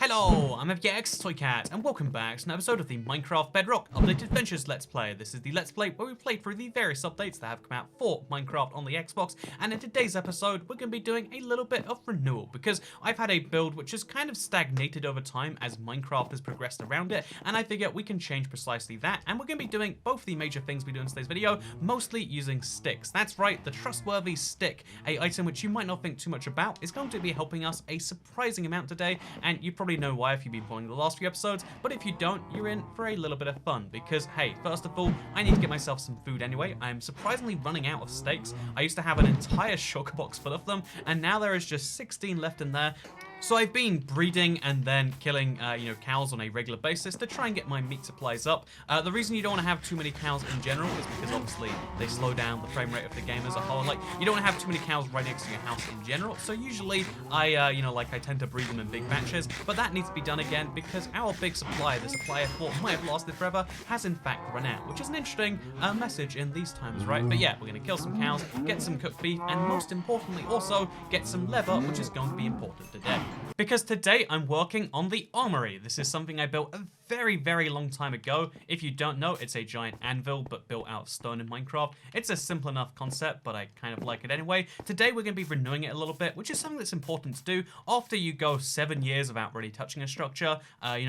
Hello, I'm FGX Toycat, and welcome back to an episode of the Minecraft Bedrock Updated Adventures Let's Play. This is the Let's Play where we play through the various updates that have come out for Minecraft on the Xbox, and in today's episode, we're going to be doing a little bit of renewal, because I've had a build which has kind of stagnated over time as Minecraft has progressed around it, and I figure we can change precisely that, and we're going to be doing both the major things we do in today's video, mostly using sticks. That's right, the trustworthy stick, a item which you might not think too much about, is going to be helping us a surprising amount today, and you probably know why if you've been following the last few episodes, but if you don't, you're in for a little bit of fun, because hey, first of all, I need to get myself some food anyway. I'm surprisingly running out of steaks. I used to have an entire shulker box full of them, and now there is just 16 left in there. So I've been breeding and then killing, cows on a regular basis to try and get my meat supplies up. The reason you don't want to have too many cows in general is because obviously they slow down the frame rate of the game as a whole. Like, you don't want to have too many cows right next to your house in general. So usually I tend to breed them in big batches, but that needs to be done again because our big supply, the supply I thought might have lasted forever, has in fact run out, which is an interesting message in these times, right? But yeah, we're going to kill some cows, get some cooked beef, and most importantly also get some leather, which is going to be important today. Because today I'm working on the armory. This is something I built a very, very long time ago. If you don't know, it's a giant anvil, but built out of stone in Minecraft. It's a simple enough concept, but I kind of like it anyway. Today we're going to be renewing it a little bit, which is something that's important to do after you go 7 years without really touching a structure,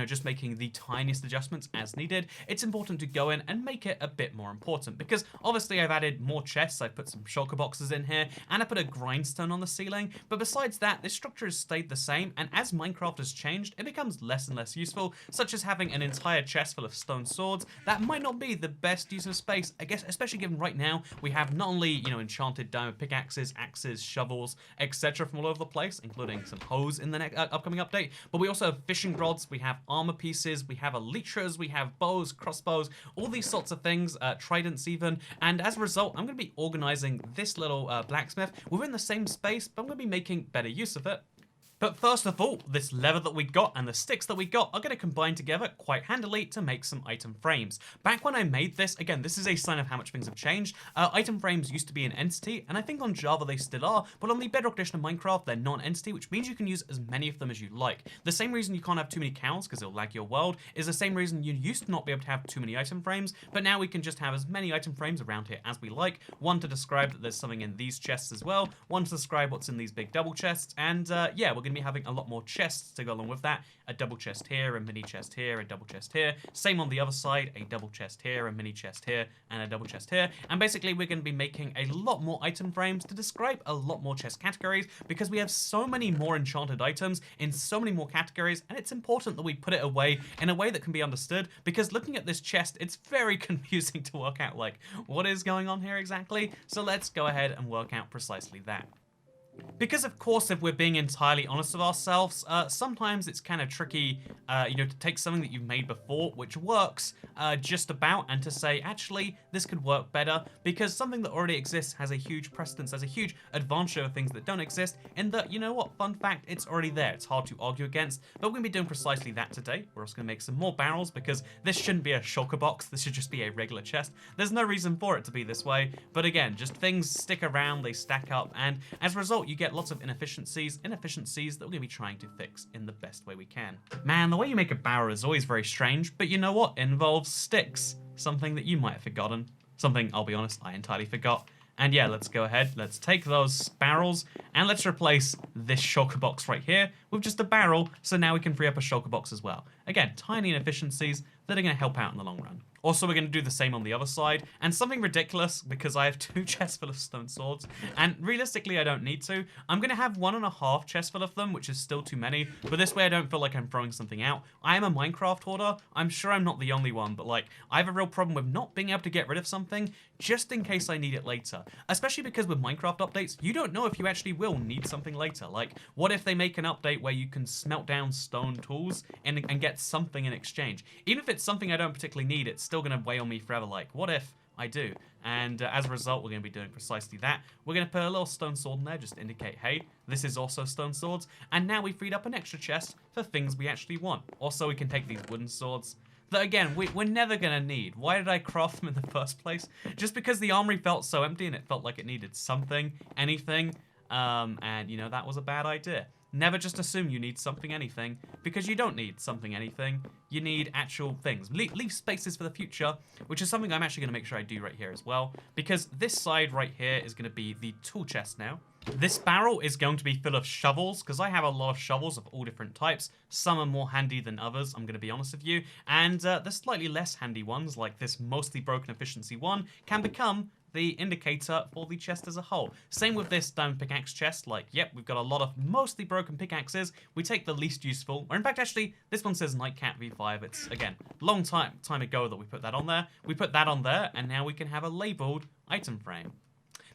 just making the tiniest adjustments as needed. It's important to go in and make it a bit more important, because obviously I've added more chests, I've put some shulker boxes in here, and I put a grindstone on the ceiling, but besides that, this structure has stayed the same, and as Minecraft has changed, it becomes less and less useful, such as having an entire chest full of stone swords. That might not be the best use of space, I guess, especially given right now we have not only, enchanted diamond pickaxes, axes, shovels, etc. from all over the place, including some hoes in the next upcoming update, but we also have fishing rods, we have armor pieces, we have elytras, we have bows, crossbows, all these sorts of things, tridents even, and as a result, I'm going to be organizing this little blacksmith within the same space, but I'm going to be making better use of it. But first of all, this leather that we got and the sticks that we got are going to combine together quite handily to make some item frames. Back when I made this, again, this is a sign of how much things have changed. Item frames used to be an entity, and I think on Java they still are, but on the Bedrock edition of Minecraft, they're non-entity, which means you can use as many of them as you like. The same reason you can't have too many cows, because it'll lag your world, is the same reason you used to not be able to have too many item frames, but now we can just have as many item frames around here as we like. One to describe that there's something in these chests as well, one to describe what's in these big double chests, and yeah, we're going to be having a lot more chests to go along with that. A double chest here, a mini chest here, a double chest here. Same on the other side, a double chest here, a mini chest here, and a double chest here. And basically we're going to be making a lot more item frames to describe a lot more chest categories, because we have so many more enchanted items in so many more categories, and it's important that we put it away in a way that can be understood, because looking at this chest, it's very confusing to work out, like, what is going on here exactly? So let's go ahead and work out precisely that. Because of course, if we're being entirely honest with ourselves, sometimes it's kind of tricky, to take something that you've made before, which works just about, and to say, actually, this could work better, because something that already exists has a huge precedence, has a huge advantage over things that don't exist, in that, you know what, fun fact, it's already there, it's hard to argue against, but we're going to be doing precisely that today. We're also going to make some more barrels, because this shouldn't be a shulker box, this should just be a regular chest. There's no reason for it to be this way, but again, just things stick around, they stack up, and as a result, you get lots of inefficiencies that we're going to be trying to fix in the best way we can. Man, the way you make a barrel is always very strange, but you know what? It involves sticks. Something that you might have forgotten. Something, I'll be honest, I entirely forgot. And yeah, let's go ahead, let's take those barrels, and let's replace this shulker box right here with just a barrel, so now we can free up a shulker box as well. Again, tiny inefficiencies that are going to help out in the long run. Also, we're going to do the same on the other side, and something ridiculous, because I have 2 chests full of stone swords, and realistically I don't need to. I'm going to have 1.5 chests full of them, which is still too many, but this way I don't feel like I'm throwing something out. I am a Minecraft hoarder. I'm sure I'm not the only one, but like, I have a real problem with not being able to get rid of something just in case I need it later. Especially because with Minecraft updates, you don't know if you actually will need something later. Like, what if they make an update where you can smelt down stone tools and get something in exchange? Even if it's something I don't particularly need, it's still going to weigh on me forever. Like, what if I do? And as a result, we're going to be doing precisely that. We're going to put a little stone sword in there just to indicate, hey, this is also stone swords. And now we freed up an extra chest for things we actually want. Also, we can take these wooden swords that, again, we're never going to need. Why did I craft them in the first place? Just because the armory felt so empty and it felt like it needed something, anything, and, that was a bad idea. never just assume you need something anything, because you don't need something anything. You need actual things. Leave spaces for the future, which is something I'm actually going to make sure I do right here as well, because this side right here is going to be the tool chest now. This barrel is going to be full of shovels, because I have a lot of shovels of all different types. Some are more handy than others, I'm going to be honest with you, and the slightly less handy ones, like this mostly broken efficiency one, can become the indicator for the chest as a whole. Same with this diamond pickaxe chest, like, yep, we've got a lot of mostly broken pickaxes. We take the least useful, or in fact, actually, this one says Nightcat V5. It's, again, long time ago that we put that on there. We put that on there, and now we can have a labeled item frame.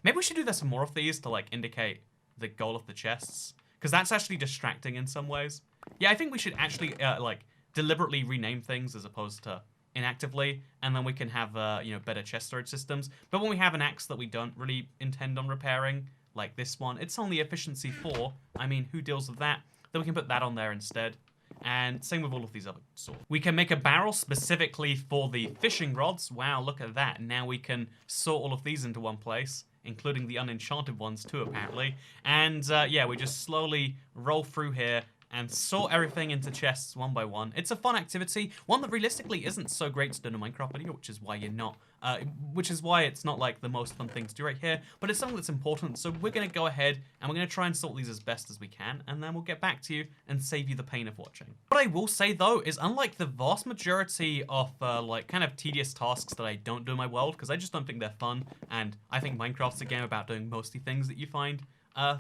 Maybe we should do some more of these to, like, indicate the goal of the chests, because that's actually distracting in some ways. Yeah, I think we should actually, like, deliberately rename things as opposed to inactively, and then we can have, you know, better chest storage systems. But when we have an axe that we don't really intend on repairing, like this one, it's only efficiency 4. I mean, who deals with that? Then we can put that on there instead. And same with all of these other swords. We can make a barrel specifically for the fishing rods. Wow, look at that. Now we can sort all of these into one place, including the unenchanted ones too, apparently. And yeah, we just slowly roll through here and sort everything into chests one by one. It's a fun activity, one that realistically isn't so great to do in a Minecraft video, which is why you're not, which is why it's not like the most fun thing to do right here, but it's something that's important, so we're gonna go ahead and we're gonna try and sort these as best as we can, and then we'll get back to you and save you the pain of watching. What I will say though is, unlike the vast majority of like kind of tedious tasks that I don't do in my world, because I just don't think they're fun, and I think Minecraft's a game about doing mostly things that you find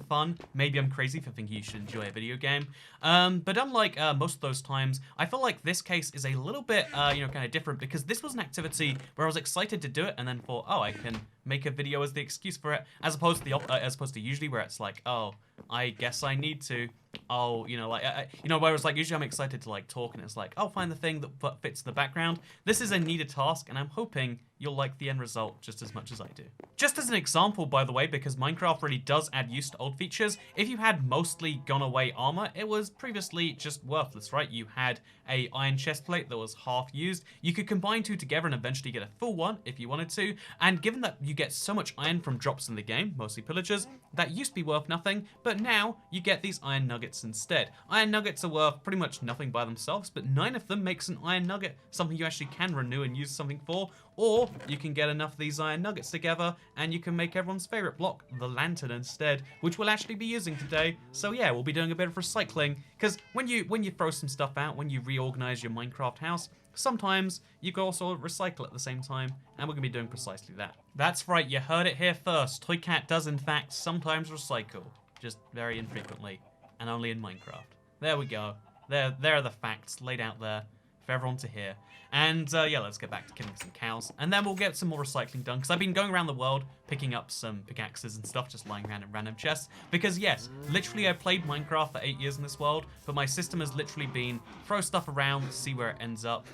fun. Maybe I'm crazy for thinking you should enjoy a video game. But unlike most of those times, I feel like this case is a little bit, you know, kind of different, because this was an activity where I was excited to do it and then thought, oh, I can make a video as the excuse for it, as opposed to usually where it's like, oh, I guess I need to. Oh, you know, like, you know, whereas like usually I'm excited to like talk and it's like, oh, find the thing that fits the background. This is a needed task, and I'm hoping you'll like the end result just as much as I do. Just as an example, by the way, because Minecraft really does add use to old features, if you had mostly gone away armor, it was previously just worthless, right? You had a iron chest plate that was half used. You could combine two together and eventually get a full one if you wanted to, and given that you get so much iron from drops in the game, mostly pillagers, that used to be worth nothing, but now you get these iron nuggets instead. Iron nuggets are worth pretty much nothing by themselves, but 9 of them makes an iron nugget something you actually can renew and use something for, or you can get enough of these iron nuggets together and you can make everyone's favorite block, the lantern, instead, which we'll actually be using today. So yeah, we'll be doing a bit of recycling, because when you throw some stuff out, when you reorganize your Minecraft house, sometimes you can also recycle at the same time, and we're going to be doing precisely that. That's right, you heard it here first. Toycat does in fact sometimes recycle, just very infrequently, and only in Minecraft. There we go. There are the facts laid out there for everyone to hear. And yeah, let's get back to killing some cows, and then we'll get some more recycling done, because I've been going around the world picking up some pickaxes and stuff just lying around in random chests, because yes, literally I played Minecraft for 8 years in this world, but my system has literally been throw stuff around, see where it ends up,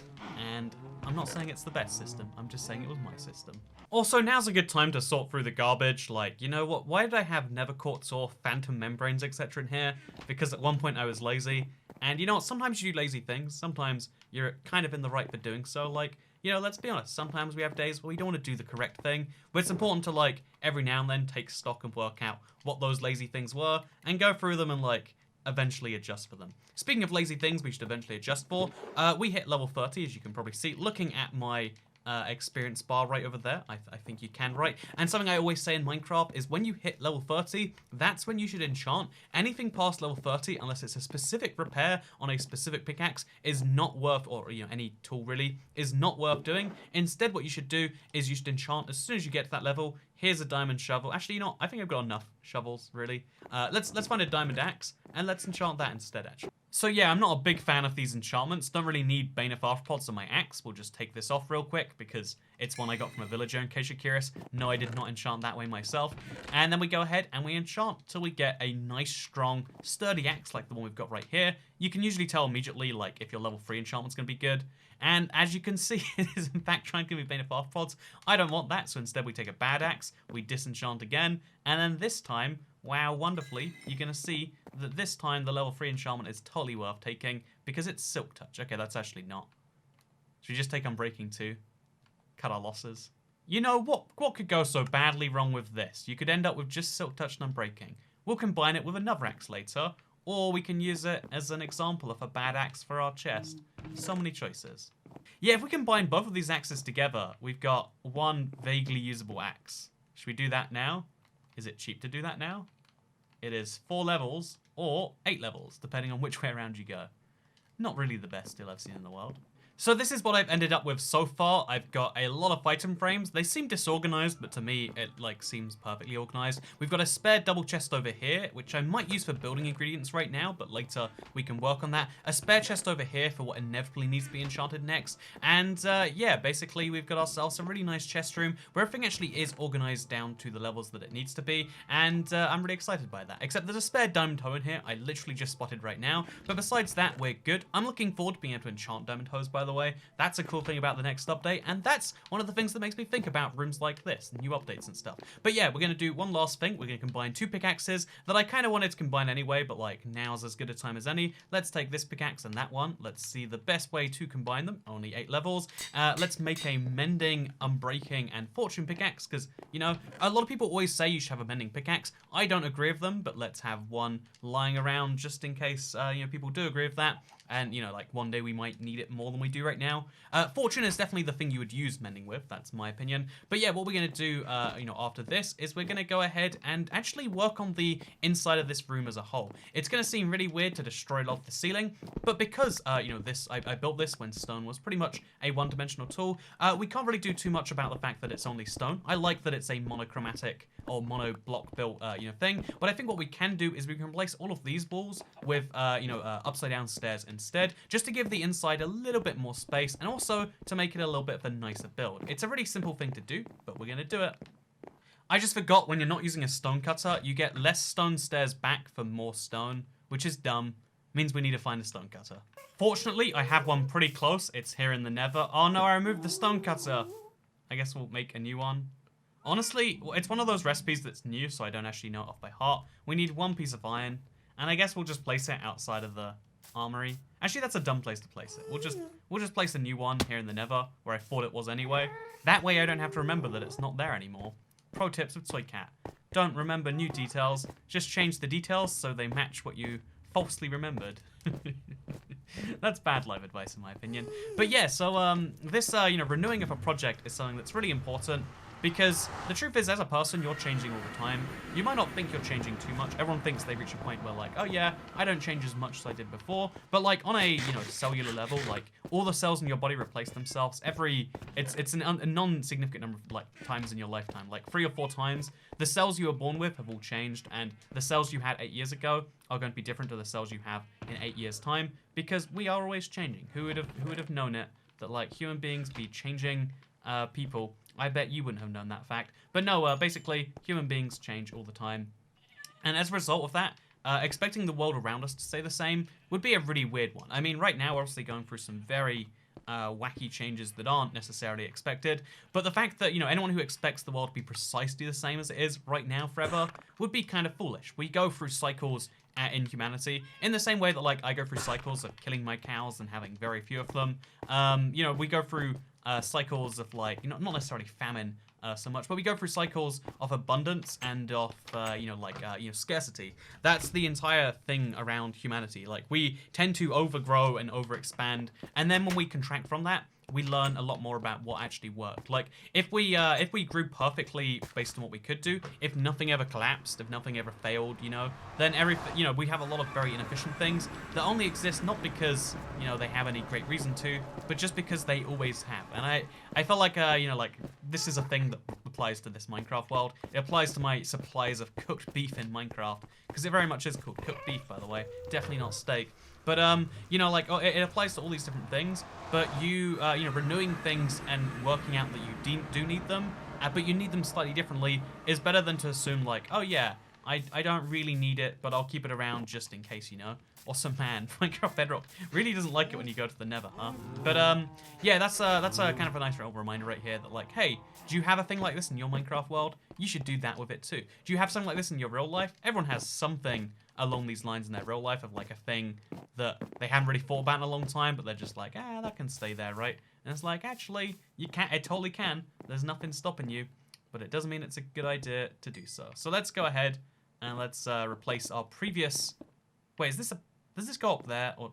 and I'm not saying it's the best system, I'm just saying it was my system. Also, now's a good time to sort through the garbage. Like, you know what, why did I have Nether Quartz or Phantom Membranes, etc. in here? Because at one point I was lazy. And you know what, sometimes you do lazy things, sometimes you're kind of in the right for doing so. Like, you know, let's be honest, sometimes we have days where we don't want to do the correct thing, but it's important to, like, every now and then take stock and work out what those lazy things were, and go through them and, like, eventually adjust for them. Speaking of lazy things we should eventually adjust for, we hit level 30, as you can probably see, looking at my experience bar right over there. I think you can, right? And something I always say in Minecraft is when you hit level 30, that's when you should enchant. Anything past level 30, unless it's a specific repair on a specific pickaxe, is not worth, or you know, any tool really, is not worth doing. Instead, what you should do is you should enchant as soon as you get to that level. Here's a diamond shovel. Actually, you know what? I think I've got enough shovels, really. Let's find a diamond axe, and let's enchant that instead, actually. So yeah, I'm not a big fan of these enchantments. Don't really need Bane of Arthropods on my axe. We'll just take this off real quick because it's one I got from a villager, in case you're curious. No, I did not enchant that way myself. And then we go ahead and we enchant till we get a nice, strong, sturdy axe like the one we've got right here. You can usually tell immediately, like, if your level 3 enchantment's going to be good. And as you can see, it is in fact trying to give me Bane of Arthropods. I don't want that, so instead we take a bad axe, we disenchant again, and then this time, wow, wonderfully, you're going to see that this time the level 3 enchantment is totally worth taking because it's Silk Touch. Okay, that's actually not. Should we just take Unbreaking too? Cut our losses. You know, what could go so badly wrong with this? You could end up with just Silk Touch and Unbreaking. We'll combine it with another axe later, or we can use it as an example of a bad axe for our chest. So many choices. Yeah, if we combine both of these axes together, we've got one vaguely usable axe. Should we do that now? Is it cheap to do that now? It is 4 levels or 8 levels, depending on which way around you go. Not really the best steel I've seen in the world. So this is what I've ended up with so far. I've got a lot of item frames. They seem disorganized, but to me, it seems perfectly organized. We've got a spare double chest over here, which I might use for building ingredients right now, but later we can work on that. A spare chest over here for what inevitably needs to be enchanted next. And yeah, basically we've got ourselves a really nice chest room where everything actually is organized down to the levels that it needs to be. And I'm really excited by that. Except there's a spare diamond hoe in here. I literally just spotted right now. But besides that, we're good. I'm looking forward to being able to enchant diamond hoes, by the way. That's a cool thing about the next update, and that's one of the things that makes me think about rooms like this, new updates and stuff. But yeah, we're going to do one last thing. We're going to combine 2 pickaxes that I kind of wanted to combine anyway, but like now's as good a time as any. Let's take this pickaxe and that one. Let's see the best way to combine them. Only 8 levels. Let's make a mending, unbreaking, and fortune pickaxe, because, you know, a lot of people always say you should have a mending pickaxe. I don't agree with them, but let's have one lying around just in case, you know, people do agree with that. And, you know, like one day we might need it more than we do right now. Fortune is definitely the thing you would use mending with. That's my opinion. But yeah, what we're going to do, you know, after this is we're going to go ahead and actually work on the inside of this room as a whole. It's going to seem really weird to destroy it off the ceiling, but because, you know, I built this when stone was pretty much a one-dimensional tool, we can't really do too much about the fact that it's only stone. I like that it's a monochromatic or mono block built, you know, thing. But I think what we can do is we can replace all of these walls with, you know, upside down stairs instead, just to give the inside a little bit more space and also to make it a little bit of a nicer build. It's a really simple thing to do, but we're going to do it. I just forgot, when you're not using a stone cutter, you get less stone stairs back for more stone, which is dumb. Means we need to find a stone cutter. Fortunately, I have one pretty close. It's here in the nether. Oh no, I removed the stone cutter. I guess we'll make a new one. Honestly, it's one of those recipes that's new, so I don't actually know it off by heart. We need 1 piece of iron, and I guess we'll just place it outside of the armory. Actually, that's a dumb place to place it. We'll just place a new one here in the nether, where I thought it was anyway. That way I don't have to remember that it's not there anymore. Pro tips with Toycat. Don't remember new details, just change the details so they match what you falsely remembered. That's bad life advice in my opinion. But yeah, so this you know, renewing of a project is something that's really important. Because the truth is, as a person, you're changing all the time. You might not think you're changing too much. Everyone thinks they reach a point where, like, oh yeah, I don't change as much as I did before. But like on a, you know, cellular level, like all the cells in your body replace themselves it's a non-significant number of like times in your lifetime. Like 3 or 4 times, the cells you were born with have all changed, and the cells you had 8 years ago are going to be different to the cells you have in 8 years' time, because we are always changing. Who would have known it, that like human beings be changing people? I bet you wouldn't have known that fact. But no, basically, human beings change all the time. And as a result of that, expecting the world around us to stay the same would be a really weird one. I mean, right now, we're obviously going through some very wacky changes that aren't necessarily expected. But the fact that, you know, anyone who expects the world to be precisely the same as it is right now forever would be kind of foolish. We go through cycles in humanity in the same way that, like, I go through cycles of killing my cows and having very few of them. You know, we go through cycles of, like, you know, not necessarily famine so much, but we go through cycles of abundance and of, you know, like, you know, scarcity. That's the entire thing around humanity. Like, we tend to overgrow and overexpand, and then when we contract from that, we learn a lot more about what actually worked. Like, if we grew perfectly based on what we could do, if nothing ever collapsed, if nothing ever failed, you know, then you know, we have a lot of very inefficient things that only exist not because, you know, they have any great reason to, but just because they always have. And I felt like, you know, like, this is a thing that applies to this Minecraft world. It applies to my supplies of cooked beef in Minecraft, because it very much is called cooked beef, by the way. Definitely not steak. But, you know, like, it applies to all these different things, but you know, renewing things and working out that you do need them, but you need them slightly differently, is better than to assume, like, oh yeah, I don't really need it, but I'll keep it around just in case, you know? Awesome, man. Minecraft Bedrock really doesn't like it when you go to the nether, huh? But, yeah, that's a kind of a nice little reminder right here that, like, hey, do you have a thing like this in your Minecraft world? You should do that with it too. Do you have something like this in your real life? Everyone has something along these lines in their real life, of like a thing that they haven't really thought about in a long time, but they're just like, that can stay there, right? And it's like, actually, you can, it totally can. There's nothing stopping you, but it doesn't mean it's a good idea to do so. So let's go ahead and let's replace our previous Wait, does this go up there? Or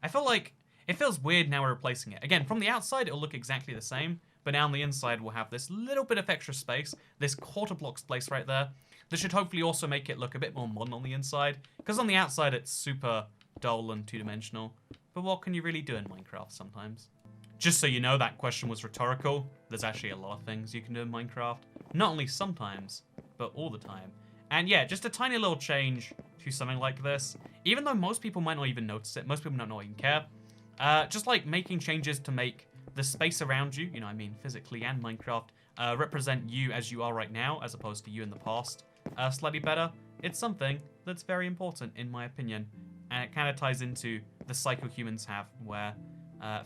I feel like it feels weird now we're replacing it. Again, from the outside, it'll look exactly the same, but now on the inside, we'll have this little bit of extra space, this quarter block space right there. This should hopefully also make it look a bit more modern on the inside, because on the outside, it's super dull and two-dimensional. But what can you really do in Minecraft sometimes? Just so you know, that question was rhetorical. There's actually a lot of things you can do in Minecraft. Not only sometimes, but all the time. And yeah, just a tiny little change to something like this. Even though most people might not even notice it, most people don't even care. Just like making changes to make the space around you, you know, I mean physically and Minecraft, represent you as you are right now, as opposed to you in the past, slightly better. It's something that's very important, in my opinion. And it kind of ties into the cycle humans have, where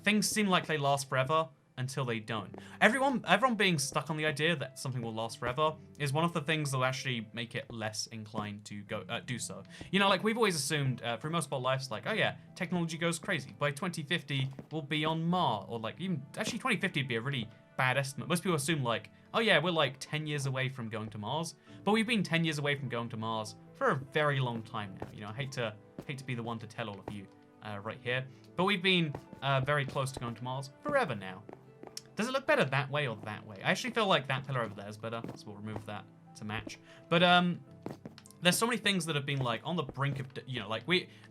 things seem like they last forever until they don't. Everyone being stuck on the idea that something will last forever is one of the things that will actually make it less inclined to do so. You know, like we've always assumed through most of our lives, like, oh yeah, technology goes crazy. By 2050, we'll be on Mars, or like even actually 2050 would be a really bad estimate. Most people assume like, oh yeah, we're like 10 years away from going to Mars, but we've been 10 years away from going to Mars for a very long time now. You know, I hate to be the one to tell all of you right here, but we've been very close to going to Mars forever now. Does it look better that way or that way? I actually feel like that pillar over there is better, so we'll remove that to match. But there's so many things that have been like on the brink of, you know, like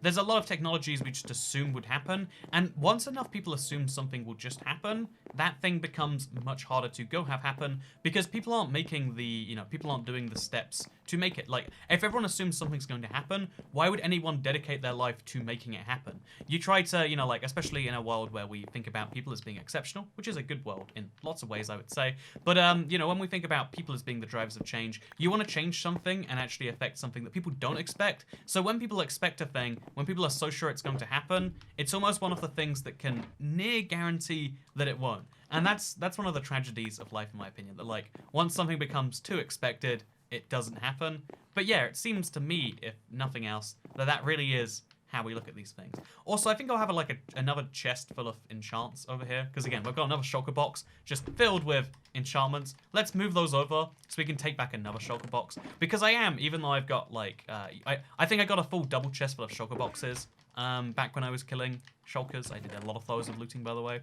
there's a lot of technologies we just assume would happen, and once enough people assume something will just happen, that thing becomes much harder to go have happen, because people aren't making the, you know, people aren't doing the steps to make it. Like, if everyone assumes something's going to happen, why would anyone dedicate their life to making it happen? You try to, you know, like, especially in a world where we think about people as being exceptional, which is a good world in lots of ways, I would say, but, you know, when we think about people as being the drivers of change, you want to change something and actually affect something that people don't expect. So when people expect a thing, when people are so sure it's going to happen, it's almost one of the things that can near guarantee that it won't. And that's one of the tragedies of life, in my opinion, that like once something becomes too expected, it doesn't happen. But yeah, it seems to me, if nothing else, that really is how we look at these things. Also, I think I'll have another chest full of enchants over here, because again, we've got another shulker box just filled with enchantments. Let's move those over so we can take back another shulker box, because even though I've got like, I think I got a full double chest full of shulker boxes back when I was killing shulkers. I did a lot of those of looting, by the way.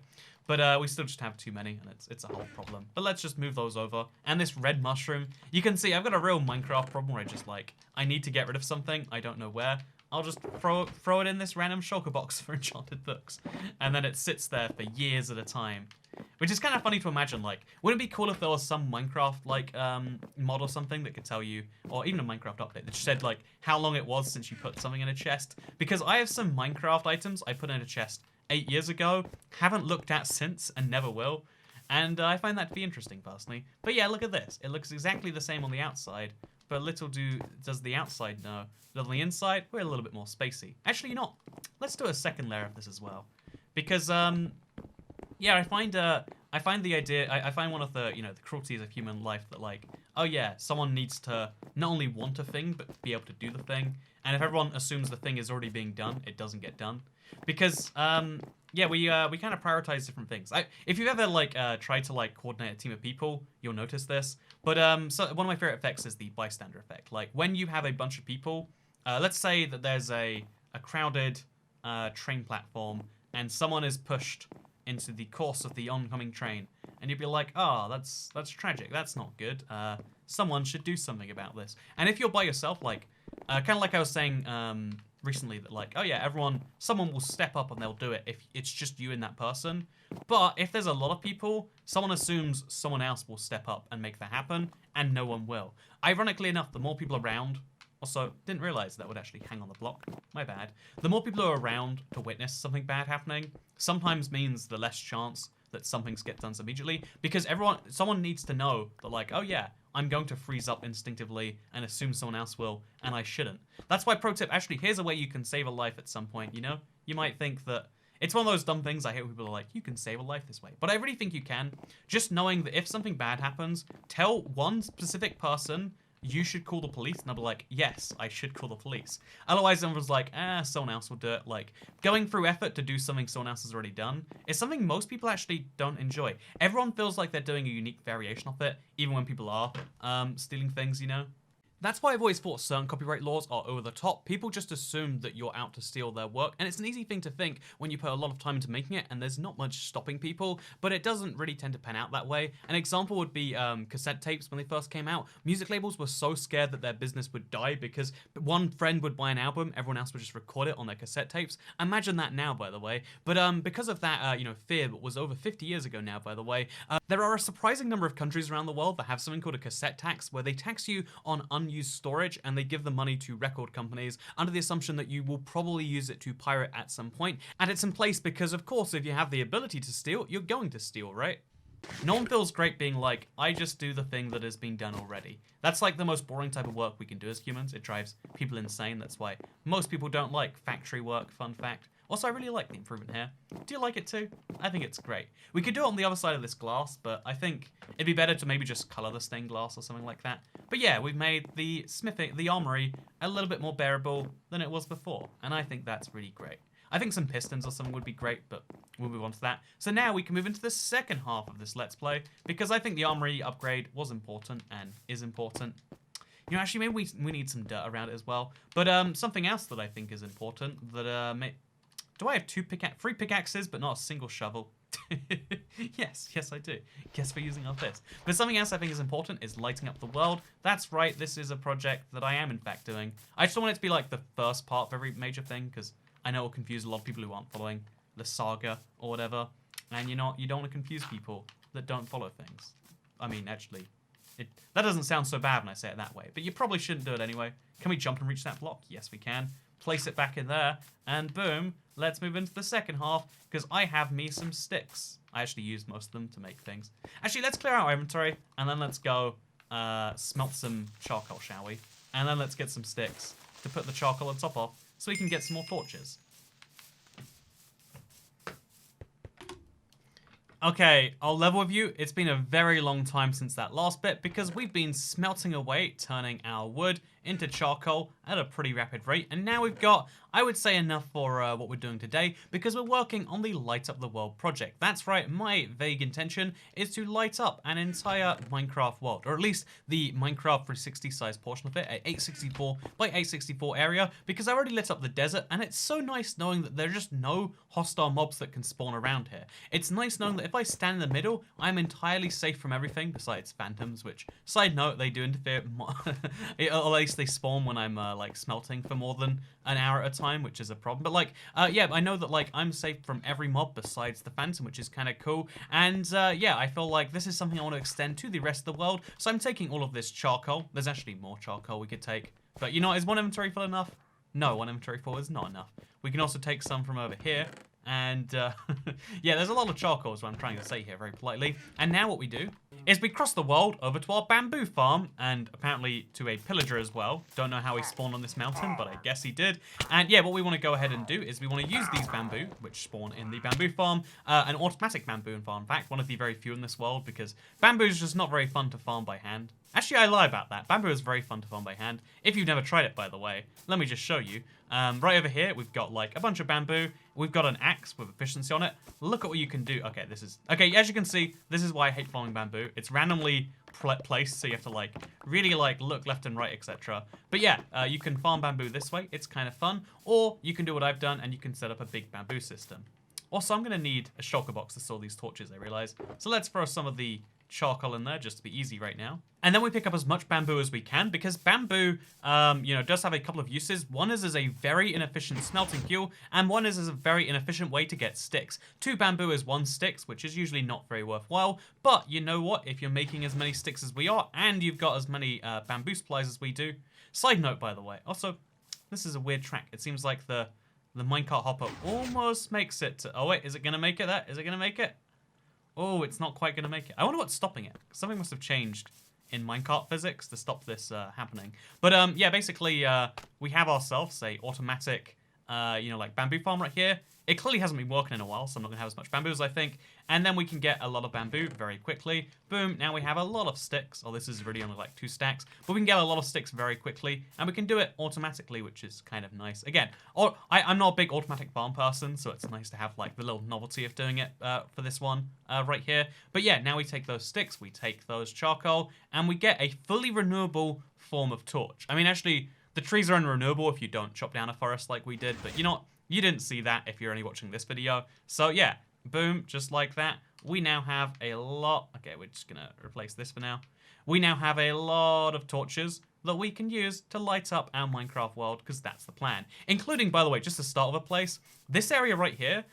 But we still just have too many, and it's a whole problem. But let's just move those over. And this red mushroom, you can see I've got a real Minecraft problem where I just like, I need to get rid of something, I don't know where. I'll just throw it in this random shulker box for enchanted books. And then it sits there for years at a time. Which is kind of funny to imagine, like, wouldn't it be cool if there was some Minecraft, like, mod or something that could tell you, or even a Minecraft update that just said, like, how long it was since you put something in a chest? Because I have some Minecraft items I put in a chest 8 years ago, haven't looked at since, and never will. And I find that to be interesting, personally. But yeah, look at this. It looks exactly the same on the outside, but little does the outside know that on the inside, we're a little bit more spacey. Actually, not. Let's do a second layer of this as well. Because, yeah, I find the idea, I find one of the, you know, the cruelties of human life that, like, oh yeah, someone needs to not only want a thing, but be able to do the thing. And if everyone assumes the thing is already being done, it doesn't get done. Because, yeah, we kind of prioritize different things. If you've ever, like, tried to, like, coordinate a team of people, you'll notice this. But, so one of my favorite effects is the bystander effect. Like, when you have a bunch of people, let's say that there's a crowded train platform, and someone is pushed into the course of the oncoming train, and you'd be like, oh, that's tragic, that's not good, someone should do something about this. And if you're by yourself, like, kind of like I was saying recently, that like, oh yeah, someone will step up and they'll do it if it's just you and that person. But if there's a lot of people, someone assumes someone else will step up and make that happen, and no one will. Ironically enough, the more people around, also, didn't realize that would actually hang on the block. My bad. The more people are around to witness something bad happening, sometimes means the less chance that something's get done immediately, because someone needs to know that, like, oh yeah, I'm going to freeze up instinctively and assume someone else will, and I shouldn't. That's why, pro tip, actually, here's a way you can save a life at some point, you know? You might think that it's one of those dumb things I hate when people are like, you can save a life this way. But I really think you can. Just knowing that if something bad happens, tell one specific person you should call the police, and they'll be like, yes, I should call the police. Otherwise, everyone's like, someone else will do it. Like, going through effort to do something someone else has already done is something most people actually don't enjoy. Everyone feels like they're doing a unique variation of it, even when people are stealing things, you know? That's why I've always thought certain copyright laws are over the top. People just assume that you're out to steal their work, and it's an easy thing to think when you put a lot of time into making it and there's not much stopping people, but it doesn't really tend to pan out that way. An example would be cassette tapes when they first came out. Music labels were so scared that their business would die because one friend would buy an album, everyone else would just record it on their cassette tapes. Imagine that now, by the way. But because of that, fear that was over 50 years ago now, by the way, there are a surprising number of countries around the world that have something called a cassette tax, where they tax you on unused storage and they give the money to record companies under the assumption that you will probably use it to pirate at some point. And it's in place because, of course, if you have the ability to steal, you're going to steal, right? No one feels great being like, I just do the thing that has been done already. That's like the most boring type of work we can do as humans. It drives people insane. That's why most people don't like factory work, fun fact. Also, I really like the improvement here. Do you like it too? I think it's great. We could do it on the other side of this glass, but I think it'd be better to maybe just color the stained glass or something like that. But yeah, we've made the armory a little bit more bearable than it was before, and I think that's really great. I think some pistons or something would be great, but we'll move on to that. So now we can move into the second half of this Let's Play, because I think the armory upgrade was important and is important. You know, actually, maybe we need some dirt around it as well. But something else that I think is important that do I have three pickaxes, but not a single shovel? Yes, I do. Guess we're using our fist. But something else I think is important is lighting up the world. That's right, this is a project that I am in fact doing. I just want it to be like the first part of every major thing, because I know it'll confuse a lot of people who aren't following the saga or whatever. And you don't want to confuse people that don't follow things. I mean, actually, that doesn't sound so bad when I say it that way, but you probably shouldn't do it anyway. Can we jump and reach that block? Yes, we can. Place it back in there, and boom, let's move into the second half, because I have me some sticks. I actually used most of them to make things. Actually, let's clear out our inventory, and then let's go smelt some charcoal, shall we? And then let's get some sticks to put the charcoal on top of, so we can get some more torches. Okay, I'll level with you. It's been a very long time since that last bit, because we've been smelting away, turning our wood into charcoal at a pretty rapid rate, and now we've got, I would say, enough for what we're doing today, because we're working on the Light Up the World project. That's right, my vague intention is to light up an entire Minecraft world, or at least the Minecraft 360 size portion of it, at 864 by 864 area, because I already lit up the desert, and it's so nice knowing that there are just no hostile mobs that can spawn around here. It's nice knowing that if I stand in the middle, I'm entirely safe from everything besides phantoms, which, side note, they do interfere, or at least they spawn when I'm like smelting for more than an hour at a time, which is a problem. But like, yeah, I know that like I'm safe from every mob besides the phantom, which is kind of cool. And yeah, I feel like this is something I want to extend to the rest of the world. So I'm taking all of this charcoal. There's actually more charcoal we could take, but you know, is one inventory full enough? No, one inventory full is not enough. We can also take some from over here. And yeah, there's a lot of charcoal is what I'm trying to say here very politely. And now what we do is we cross the world over to our bamboo farm, and apparently to a pillager as well. Don't know how he spawned on this mountain, but I guess he did. And yeah, what we want to go ahead and do is we want to use these bamboo, which spawn in the bamboo farm, an automatic bamboo farm. In fact, one of the very few in this world, because bamboo is just not very fun to farm by hand. Actually, I lie about that. Bamboo is very fun to farm by hand. If you've never tried it, by the way, let me just show you. Right over here, we've got like a bunch of bamboo. We've got an axe with efficiency on it. Look at what you can do. Okay, okay, as you can see, this is why I hate farming bamboo. It's randomly placed, so you have to like really like look left and right, etc. But yeah, you can farm bamboo this way. It's kind of fun. Or you can do what I've done and you can set up a big bamboo system. Also, I'm going to need a shulker box to store these torches, I realize. So let's throw some of the charcoal in there just to be easy right now. And then we pick up as much bamboo as we can, because bamboo, does have a couple of uses. One is as a very inefficient smelting fuel, and one is as a very inefficient way to get sticks. 2 bamboo is 1 sticks, which is usually not very worthwhile. But you know what? If you're making as many sticks as we are, and you've got as many bamboo supplies as we do. Side note, by the way. Also, this is a weird track. It seems like the minecart hopper almost makes it to... Oh wait, is it gonna make it? Is it gonna make it? Oh, it's not quite gonna make it. I wonder what's stopping it. Something must have changed in minecart physics to stop this happening. But yeah, basically we have ourselves a automatic like bamboo farm right here. It clearly hasn't been working in a while, so I'm not going to have as much bamboo as I think. And then we can get a lot of bamboo very quickly. Boom, now we have a lot of sticks. Oh, this is really only like 2 stacks. But we can get a lot of sticks very quickly. And we can do it automatically, which is kind of nice. Again, I'm not a big automatic farm person, so it's nice to have like the little novelty of doing it for this one right here. But yeah, now we take those sticks, we take those charcoal, and we get a fully renewable form of torch. I mean, actually, the trees are unrenewable if you don't chop down a forest like we did, but you know what? You didn't see that if you're only watching this video. So yeah, boom, just like that. We now have a lot. Okay, we're just gonna replace this for now. We now have a lot of torches that we can use to light up our Minecraft world, because that's the plan. Including, by the way, just the start of a place, this area right here,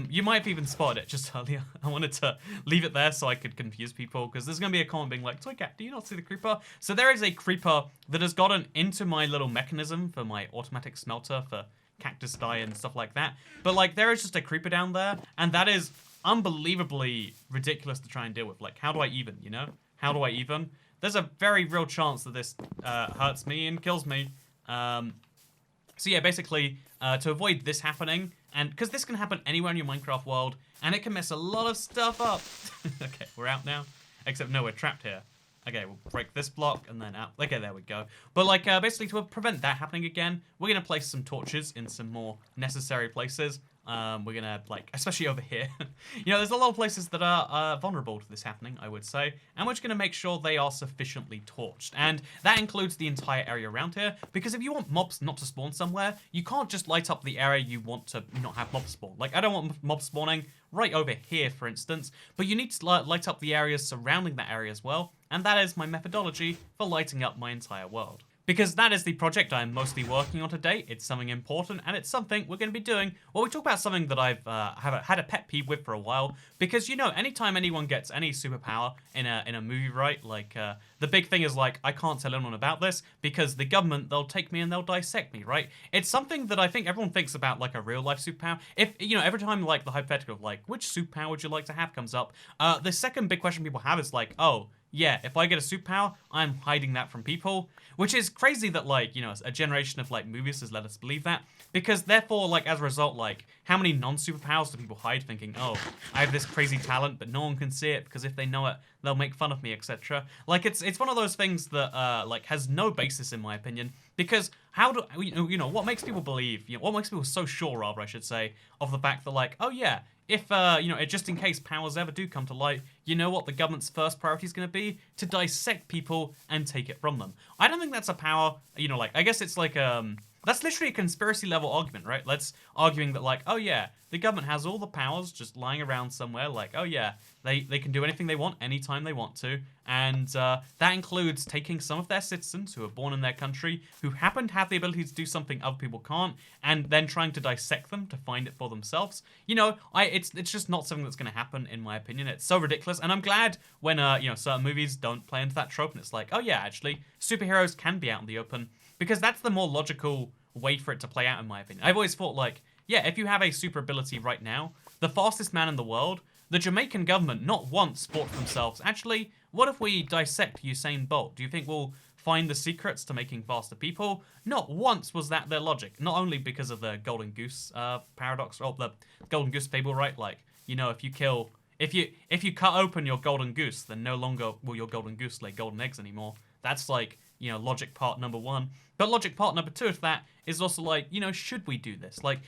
you might have even spotted it just earlier. I wanted to leave it there so I could confuse people, because there's going to be a comment being like, Toycat, do you not see the creeper? So there is a creeper that has gotten into my little mechanism for my automatic smelter for cactus dye and stuff like that. But like, there is just a creeper down there, and that is unbelievably ridiculous to try and deal with. Like, how do I even, you know? How do I even? There's a very real chance that this hurts me and kills me. So yeah, basically, to avoid this happening, and because this can happen anywhere in your Minecraft world, and it can mess a lot of stuff up. Okay, we're out now. Except no, we're trapped here. Okay, we'll break this block and then out. Okay, there we go. But like, basically to prevent that happening again, we're gonna place some torches in some more necessary places. We're gonna, like, especially over here. You know, there's a lot of places that are vulnerable to this happening, I would say. And we're just gonna make sure they are sufficiently torched. And that includes the entire area around here, because if you want mobs not to spawn somewhere, you can't just light up the area you want to not have mobs spawn. Like, I don't want mobs spawning right over here, for instance, but you need to light up the areas surrounding that area as well. And that is my methodology for lighting up my entire world. Because that is the project I'm mostly working on today. It's something important, and it's something we're going to be doing. Well, we talk about something that I've had a pet peeve with for a while. Because, you know, anytime anyone gets any superpower in a movie, right? Like, the big thing is, like, I can't tell anyone about this because the government, they'll take me and they'll dissect me, right? It's something that I think everyone thinks about, like, a real-life superpower. If, you know, every time, like, the hypothetical of, like, which superpower would you like to have comes up, the second big question people have is, like, oh, yeah, if I get a superpower, I'm hiding that from people. Which is crazy that, like, you know, a generation of, like, movies has let us believe that. Because, therefore, like, as a result, like, how many non-superpowers do people hide thinking, oh, I have this crazy talent, but no one can see it, because if they know it, they'll make fun of me, etc. Like, it's one of those things that, like, has no basis, in my opinion. Because how do, you know, what makes people believe, you know, what makes people so sure, rather, I should say, of the fact that, like, oh, yeah, if, you know, just in case powers ever do come to light, you know what the government's first priority is going to be? To dissect people and take it from them. I don't think that's a power, you know, like, I guess it's like, that's literally a conspiracy level argument, right? Let's arguing that, like, oh yeah, the government has all the powers just lying around somewhere, like, oh yeah, they can do anything they want anytime they want to, and that includes taking some of their citizens who are born in their country, who happen to have the ability to do something other people can't, and then trying to dissect them to find it for themselves. You know, it's just not something that's going to happen, in my opinion. It's so ridiculous, and I'm glad when, you know, certain movies don't play into that trope, and it's like, oh yeah, actually, superheroes can be out in the open, because that's the more logical way for it to play out, in my opinion. I've always thought, like, yeah, if you have a super ability right now, the fastest man in the world, the Jamaican government not once thought to themselves, actually, what if we dissect Usain Bolt? Do you think we'll find the secrets to making faster people? Not once was that their logic. Not only because of the golden goose paradox, or the golden goose fable, right? Like, you know, if you cut open your golden goose, then no longer will your golden goose lay golden eggs anymore. That's like, you know, logic part number one. But logic part number two of that is also like, you know, should we do this? Like,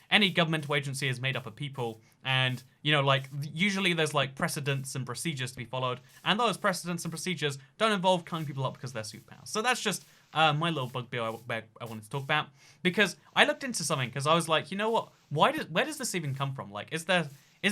any governmental agency is made up of people, and, you know, like, usually there's, like, precedents and procedures to be followed, and those precedents and procedures don't involve cutting people up because they're superpowers. So that's just my little bugbear I wanted to talk about, because I looked into something, because I was like, you know what, where does this even come from? Like, is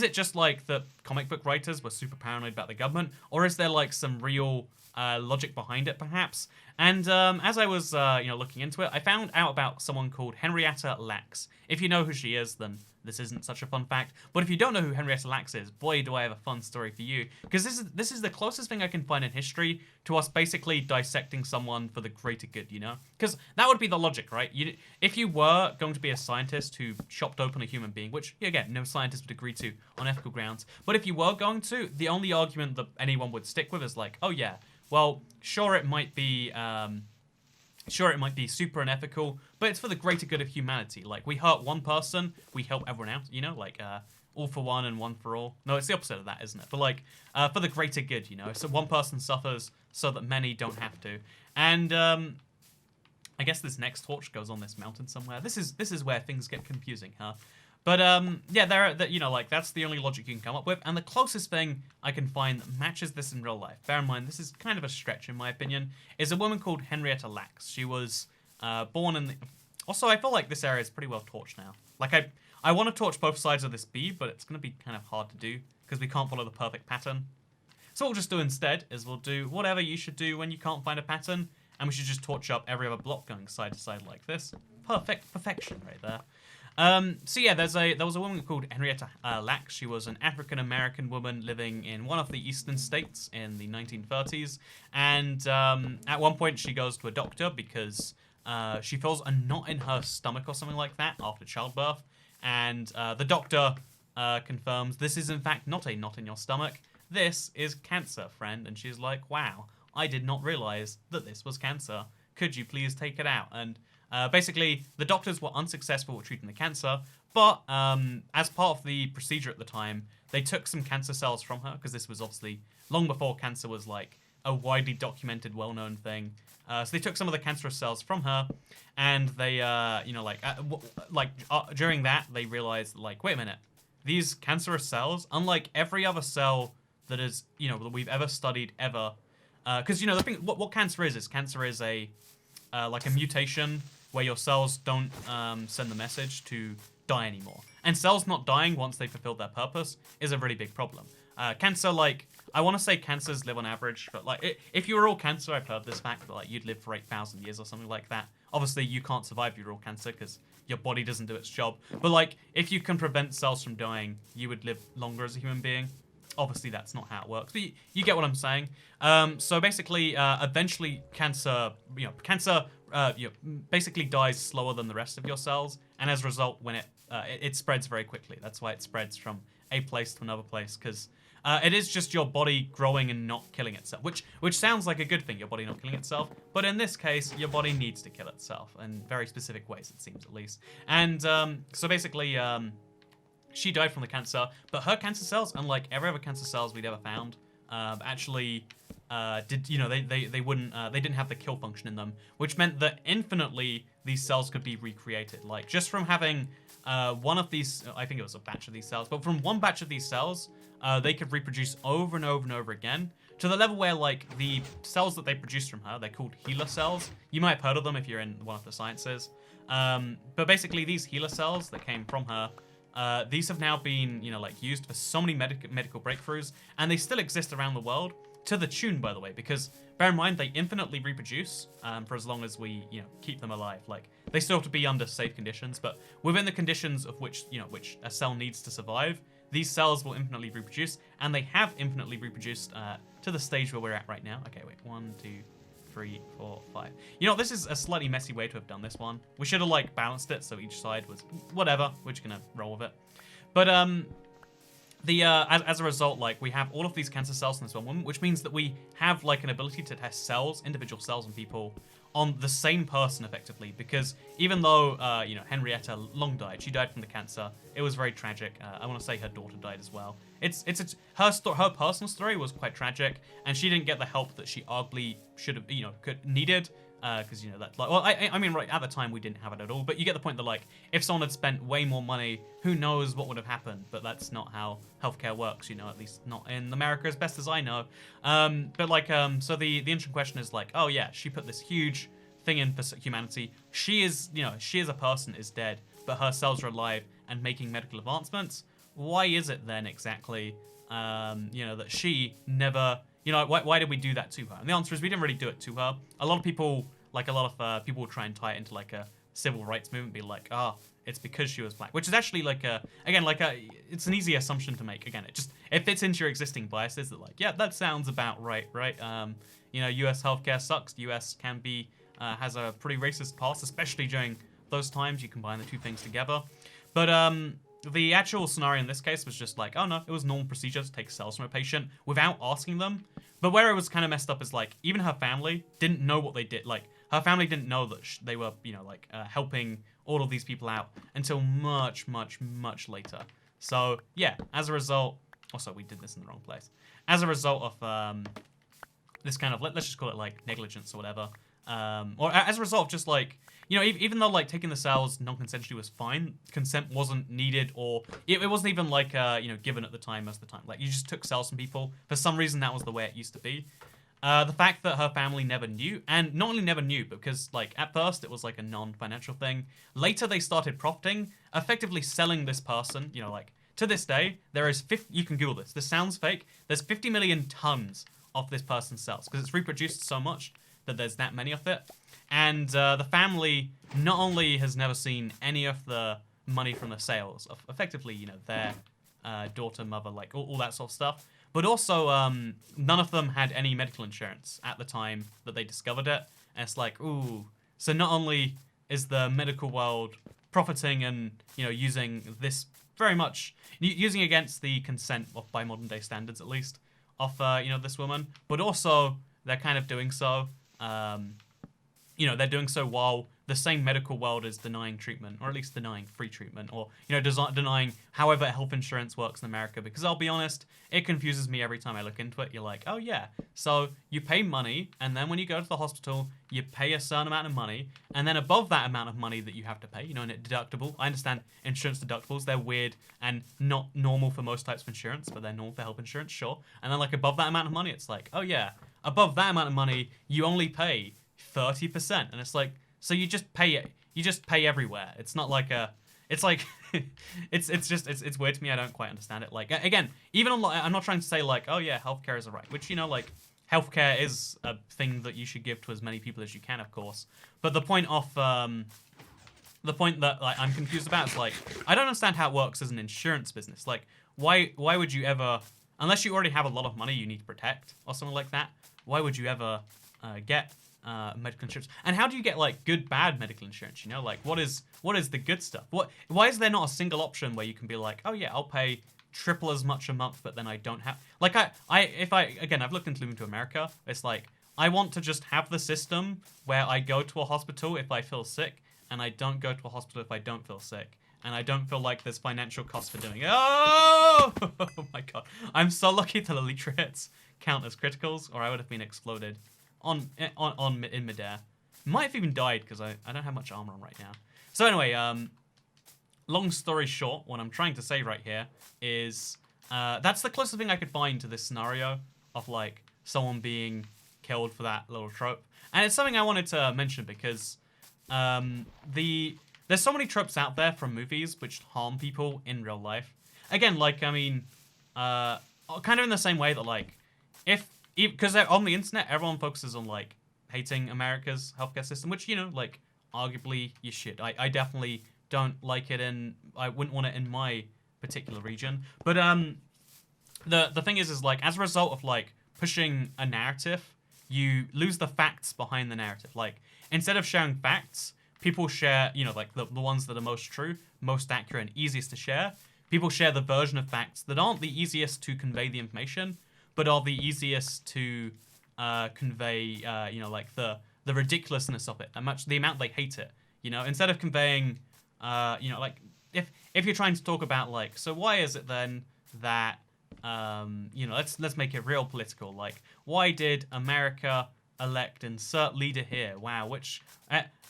it just, like, the comic book writers were super paranoid about the government, or is there, like, some real logic behind it, perhaps? And as I was, you know, looking into it, I found out about someone called Henrietta Lacks. If you know who she is, then this isn't such a fun fact. But if you don't know who Henrietta Lacks is, boy, do I have a fun story for you. Because this is the closest thing I can find in history to us basically dissecting someone for the greater good, you know? Because that would be the logic, right? If you were going to be a scientist who chopped open a human being, which, again, no scientist would agree to on ethical grounds, but if you were going to, the only argument that anyone would stick with is like, oh yeah, well, sure, it might be, Sure, it might be super unethical, but it's for the greater good of humanity. Like, we hurt one person, we help everyone else, you know? Like, all for one and one for all. No, it's the opposite of that, isn't it? But, like, for the greater good, you know? So one person suffers so that many don't have to. And, I guess this next torch goes on this mountain somewhere. This is where things get confusing, huh? But yeah, you know, like that's the only logic you can come up with, and the closest thing I can find that matches this in real life. Bear in mind, this is kind of a stretch in my opinion. Is a woman called Henrietta Lacks. She was born in the. Also, I feel like this area is pretty well torched now. Like I want to torch both sides of this bee, but it's gonna be kind of hard to do because we can't follow the perfect pattern. So what we'll just do instead is we'll do whatever you should do when you can't find a pattern, and we should just torch up every other block going side to side like this. Perfection right there. So yeah, there was a woman called Henrietta Lacks. She was an African-American woman living in one of the eastern states in the 1930s. And at one point she goes to a doctor because she feels a knot in her stomach or something like that after childbirth. And the doctor confirms this is in fact not a knot in your stomach. This is cancer, friend. And she's like, wow, I did not realize that this was cancer. Could you please take it out? And basically, the doctors were unsuccessful at treating the cancer, but as part of the procedure at the time, they took some cancer cells from her, because this was obviously long before cancer was like a widely documented, well-known thing. So they took some of the cancerous cells from her, and they, you know, during that, they realized, like, wait a minute, these cancerous cells, unlike every other cell that is, you know, that we've ever studied ever, because, you know, the thing, what cancer is cancer is a, like a mutation where your cells don't send the message to die anymore. And cells not dying once they've fulfilled their purpose is a really big problem. Cancer, like, I want to say cancers live on average, but like, if you were all cancer, I've heard this fact, but like, you'd live for 8,000 years or something like that. Obviously, you can't survive if you're all cancer because your body doesn't do its job. But like, if you can prevent cells from dying, you would live longer as a human being. Obviously, that's not how it works, but you get what I'm saying. So basically, eventually, cancer basically dies slower than the rest of your cells, and as a result, when it spreads very quickly. That's why it spreads from a place to another place, because it is just your body growing and not killing itself, which sounds like a good thing, your body not killing itself, but in this case, your body needs to kill itself in very specific ways, it seems, at least. And so basically, she died from the cancer, but her cancer cells, unlike every other cancer cells we'd ever found, actually they wouldn't they didn't have the kill function in them, which meant that infinitely these cells could be recreated. Like just from having one of these, I think it was a batch of these cells, but from one batch of these cells, they could reproduce over and over and over again to the level where like the cells that they produced from her, they're called HeLa cells. You might have heard of them if you're in one of the sciences. But basically these HeLa cells that came from her, these have now been, used for so many medical breakthroughs, and they still exist around the world, to the tune, by the way, because bear in mind, they infinitely reproduce for as long as we, keep them alive. Like, they still have to be under safe conditions, but within the conditions of which a cell needs to survive, these cells will infinitely reproduce, and they have infinitely reproduced to the stage where we're at right now. Okay, wait, 1, 2, 3, 4, 5. This is a slightly messy way to have done this one. We should have, balanced it so each side was whatever. We're just gonna roll with it. But, as a result, we have all of these cancer cells in this one woman, which means that we have, an ability to test cells, individual cells in people, on the same person, effectively, because even though, Henrietta Long died, she died from the cancer, it was very tragic. I want to say her daughter died as well. Her personal story was quite tragic, and she didn't get the help that she arguably should have, needed, because, right, at the time we didn't have it at all, but you get the point that, if someone had spent way more money, who knows what would have happened, but that's not how healthcare works, at least not in America, as best as I know. So the interesting question is, oh yeah, she put this huge thing in for humanity. She is a person, is dead, but her cells are alive and making medical advancements. Why is it then exactly, that she never... why did we do that to her? And the answer is we didn't really do it to her. A lot of people, people will try and tie it into a civil rights movement, be like, it's because she was black, which is actually it's an easy assumption to make. Again, it fits into your existing biases that yeah, that sounds about right? U.S. healthcare sucks. The U.S. can be, has a pretty racist past, especially during those times. You combine the two things together. But, the actual scenario in this case was just oh no, it was normal procedure to take cells from a patient without asking them. But where it was kind of messed up is even her family didn't know what they did. her family didn't know that they were, you know, like helping all of these people out until much, much, much later. So yeah, as a result, also we did this in the wrong place. As a result of this kind of, let's just call it like negligence or whatever, or as a result of just like, you know, even though like taking the cells non-consensually was fine, consent wasn't needed, or it wasn't even like you know, given at the time most of the time. Like you just took cells from people. For some reason, that was the way it used to be. The fact that her family never knew, and not only never knew, because like at first it was like a non-financial thing. Later they started profiting, effectively selling this person. You know, like to this day there is 50. You can Google this. This sounds fake. There's 50 million tons of this person's cells because it's reproduced so much that there's that many of it. And the family not only has never seen any of the money from the sales of effectively, you know, their daughter, mother, like all that sort of stuff, but also none of them had any medical insurance at the time that they discovered it. And it's like, ooh, so not only is the medical world profiting and, you know, using this very much, using against the consent of, by modern day standards at least, of, you know, this woman, but also they're kind of doing so, you know, they're doing so while the same medical world is denying treatment, or at least denying free treatment, or, you know, denying however health insurance works in America. Because I'll be honest, it confuses me every time I look into it. You're like, oh yeah, so you pay money, and then when you go to the hospital, you pay a certain amount of money, and then above that amount of money that you have to pay, you know, and deductible. I understand insurance deductibles, they're weird and not normal for most types of insurance, but they're normal for health insurance, sure. And then like above that amount of money, it's like, oh yeah, above that amount of money, you only pay 30%, and it's like, so you just pay it. You just pay everywhere. It's not like a. It's like, it's weird to me. I don't quite understand it. Like again, even on, I'm not trying to say like, oh yeah, healthcare is a right, which, you know, like healthcare is a thing that you should give to as many people as you can, of course. But the point of the point that like I'm confused about is like, I don't understand how it works as an insurance business. Like why would you ever, unless you already have a lot of money you need to protect or something like that, why would you ever get medical insurance? And how do you get like good, bad medical insurance? You know, like what is the good stuff? Why is there not a single option where you can be like, oh yeah, I'll pay triple as much a month, but then I don't have, like I've looked into moving to America. It's like I want to just have the system where I go to a hospital if I feel sick, and I don't go to a hospital if I don't feel sick. And I don't feel like there's financial cost for doing it. Oh! Oh my god. I'm so lucky that Elytra hits count as criticals, or I would have been exploded in midair. Might have even died because I don't have much armor on right now. So anyway, long story short, what I'm trying to say right here is that's the closest thing I could find to this scenario of like someone being killed for that little trope. And it's something I wanted to mention because there's so many tropes out there from movies which harm people in real life. Again, like, I mean, kind of in the same way that, like, because on the internet, everyone focuses on, like, hating America's healthcare system, which, you know, like, arguably you should. I definitely don't like it, and I wouldn't want it in my particular region. But the thing is like, as a result of, like, pushing a narrative, you lose the facts behind the narrative. Like, instead of sharing facts, people share, you know, like the ones that are most true, most accurate, and easiest to share. People share the version of facts that aren't the easiest to convey the information, but are the easiest to convey, you know, like the ridiculousness of it, the amount they hate it. You know, instead of conveying, you know, like if you're trying to talk about like, so why is it then that, you know, let's make it real political. Like, why did America elect insert leader here? Wow, which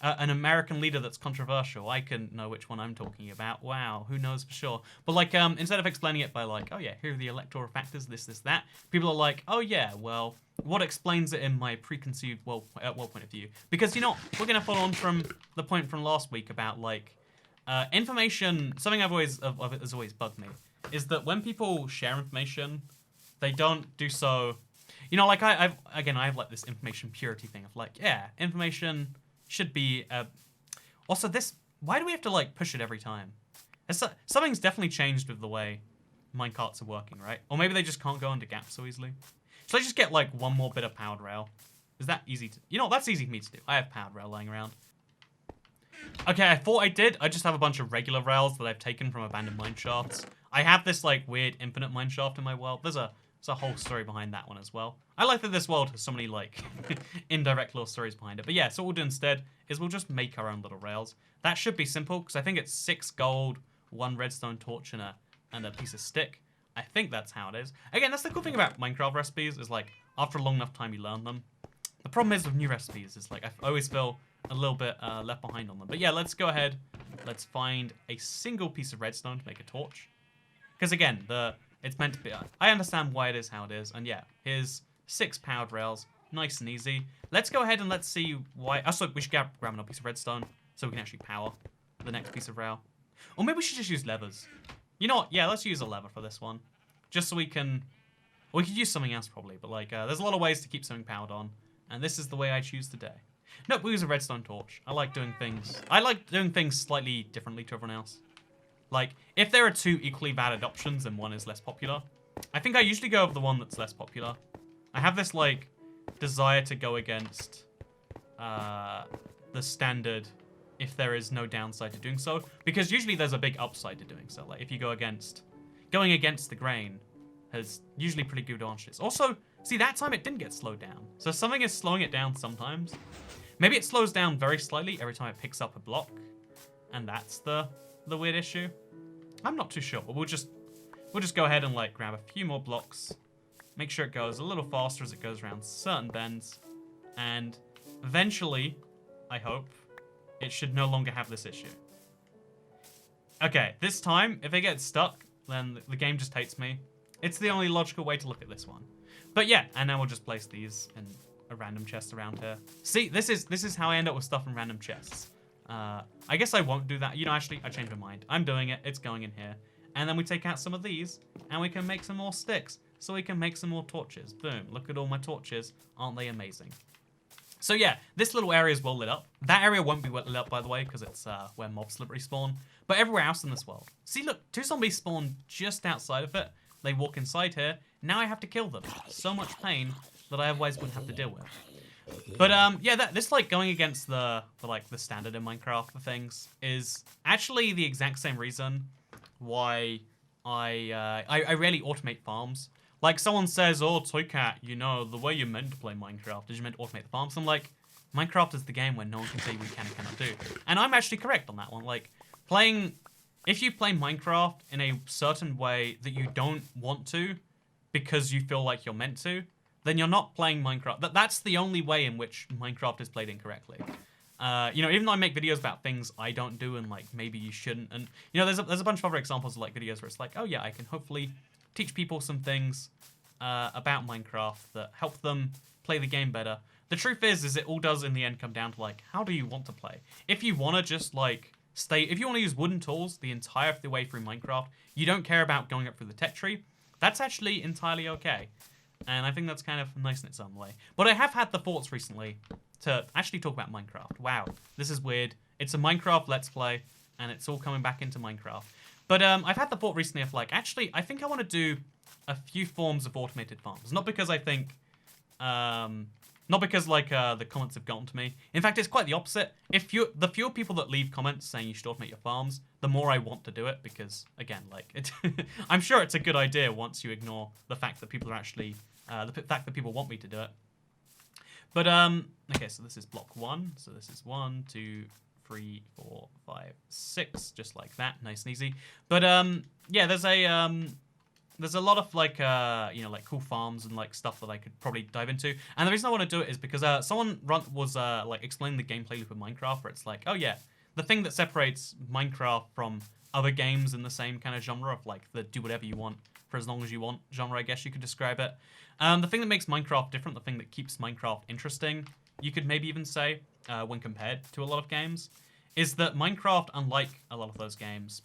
an American leader that's controversial. I couldn't know which one I'm talking about. Wow, who knows for sure? But like, instead of explaining it by like, oh yeah, here are the electoral factors, this, that, people are like, oh yeah, well, what explains it in my preconceived point of view? Because, you know, we're gonna follow on from the point from last week about like information. Something has always bugged me is that when people share information, they don't do so. You know, like I have like this information purity thing of like, yeah, information should be. Also, why do we have to like push it every time? Something's definitely changed with the way minecarts are working, right? Or maybe they just can't go into gaps so easily. Should I just get like one more bit of powered rail? Is that easy to? You know, that's easy for me to do. I have powered rail lying around. Okay, I thought I did. I just have a bunch of regular rails that I've taken from abandoned mine shafts. I have this like weird infinite mine shaft in my world. There's a There's a whole story behind that one as well. I like that this world has so many, like, indirect little stories behind it. But yeah, so what we'll do instead is we'll just make our own little rails. That should be simple, because I think it's 6 gold, 1 redstone torch, and a piece of stick. I think that's how it is. Again, that's the cool thing about Minecraft recipes, is, like, after a long enough time you learn them. The problem is with new recipes, is, like, I always feel a little bit left behind on them. But yeah, let's go ahead. Let's find a single piece of redstone to make a torch. Because again, it's meant to be... I understand why it is how it is. And yeah, here's 6 powered rails. Nice and easy. Let's go ahead and let's see why... Oh, so we should grab another piece of redstone so we can actually power the next piece of rail. Or maybe we should just use levers. You know what? Yeah, let's use a lever for this one. Just so we can... We could use something else probably. But like, there's a lot of ways to keep something powered on. And this is the way I choose today. Nope, we use a redstone torch. I like doing things slightly differently to everyone else. Like, if there are 2 equally valid options and one is less popular, I think I usually go over the one that's less popular. I have this, like, desire to go against the standard if there is no downside to doing so, because usually there's a big upside to doing so. Like, if you going against the grain has usually pretty good advantages. Also, see, that time it didn't get slowed down. So something is slowing it down sometimes. Maybe it slows down very slightly every time it picks up a block, and that's the weird issue. I'm not too sure, but we'll just go ahead and like grab a few more blocks, make sure it goes a little faster as it goes around certain bends, and eventually, I hope, it should no longer have this issue. Okay, this time, if it gets stuck, then the game just hates me. It's the only logical way to look at this one. But yeah, and now we'll just place these in a random chest around here. See, this is how I end up with stuff in random chests. I guess I won't do that. You know, actually, I changed my mind. I'm doing it. It's going in here. And then we take out some of these, and we can make some more sticks. So we can make some more torches. Boom. Look at all my torches. Aren't they amazing? So yeah, this little area is well lit up. That area won't be well lit up, by the way, because it's where mobs slippery spawn. But everywhere else in this world. See, look, 2 zombies spawn just outside of it. They walk inside here. Now I have to kill them. So much pain that I otherwise wouldn't have to deal with. But yeah, this like going against the standard in Minecraft for things is actually the exact same reason why I rarely automate farms. Like someone says, "Oh, Toycat, you know the way you're meant to play Minecraft is you're meant to automate the farms." I'm like, Minecraft is the game where no one can say we can and cannot do, and I'm actually correct on that one. Like if you play Minecraft in a certain way that you don't want to, because you feel like you're meant to, then you're not playing Minecraft. That's the only way in which Minecraft is played incorrectly. You know, even though I make videos about things I don't do and like maybe you shouldn't, and you know, there's a bunch of other examples of like videos where it's like, oh yeah, I can hopefully teach people some things about Minecraft that help them play the game better. The truth is it all does in the end come down to like, how do you want to play? If you want to just like if you want to use wooden tools the entire way through Minecraft, you don't care about going up through the tech tree, that's actually entirely okay. And I think that's kind of nice in its own way. But I have had the thoughts recently to actually talk about Minecraft. Wow, this is weird. It's a Minecraft Let's Play, and it's all coming back into Minecraft. But I've had the thought recently of like, actually, I think I want to do a few forms of automated farms. Not because I think, not because like the comments have gotten to me. In fact, it's quite the opposite. The fewer people that leave comments saying you should automate your farms, the more I want to do it. Because again, like I'm sure it's a good idea once you ignore the fact that people are actually the fact that people want me to do it. But okay, so this is block 1. So this is 1, 2, 3, 4, 5, 6, just like that, nice and easy. But yeah, there's a lot of like you know, like cool farms and like stuff that I could probably dive into. And the reason I want to do it is because someone was like explaining the gameplay loop of Minecraft, where it's like, oh yeah, the thing that separates Minecraft from other games in the same kind of genre of like the do whatever you want for as long as you want genre, I guess you could describe it. The thing that makes Minecraft different, the thing that keeps Minecraft interesting, you could maybe even say, when compared to a lot of games, is that Minecraft, unlike a lot of those games,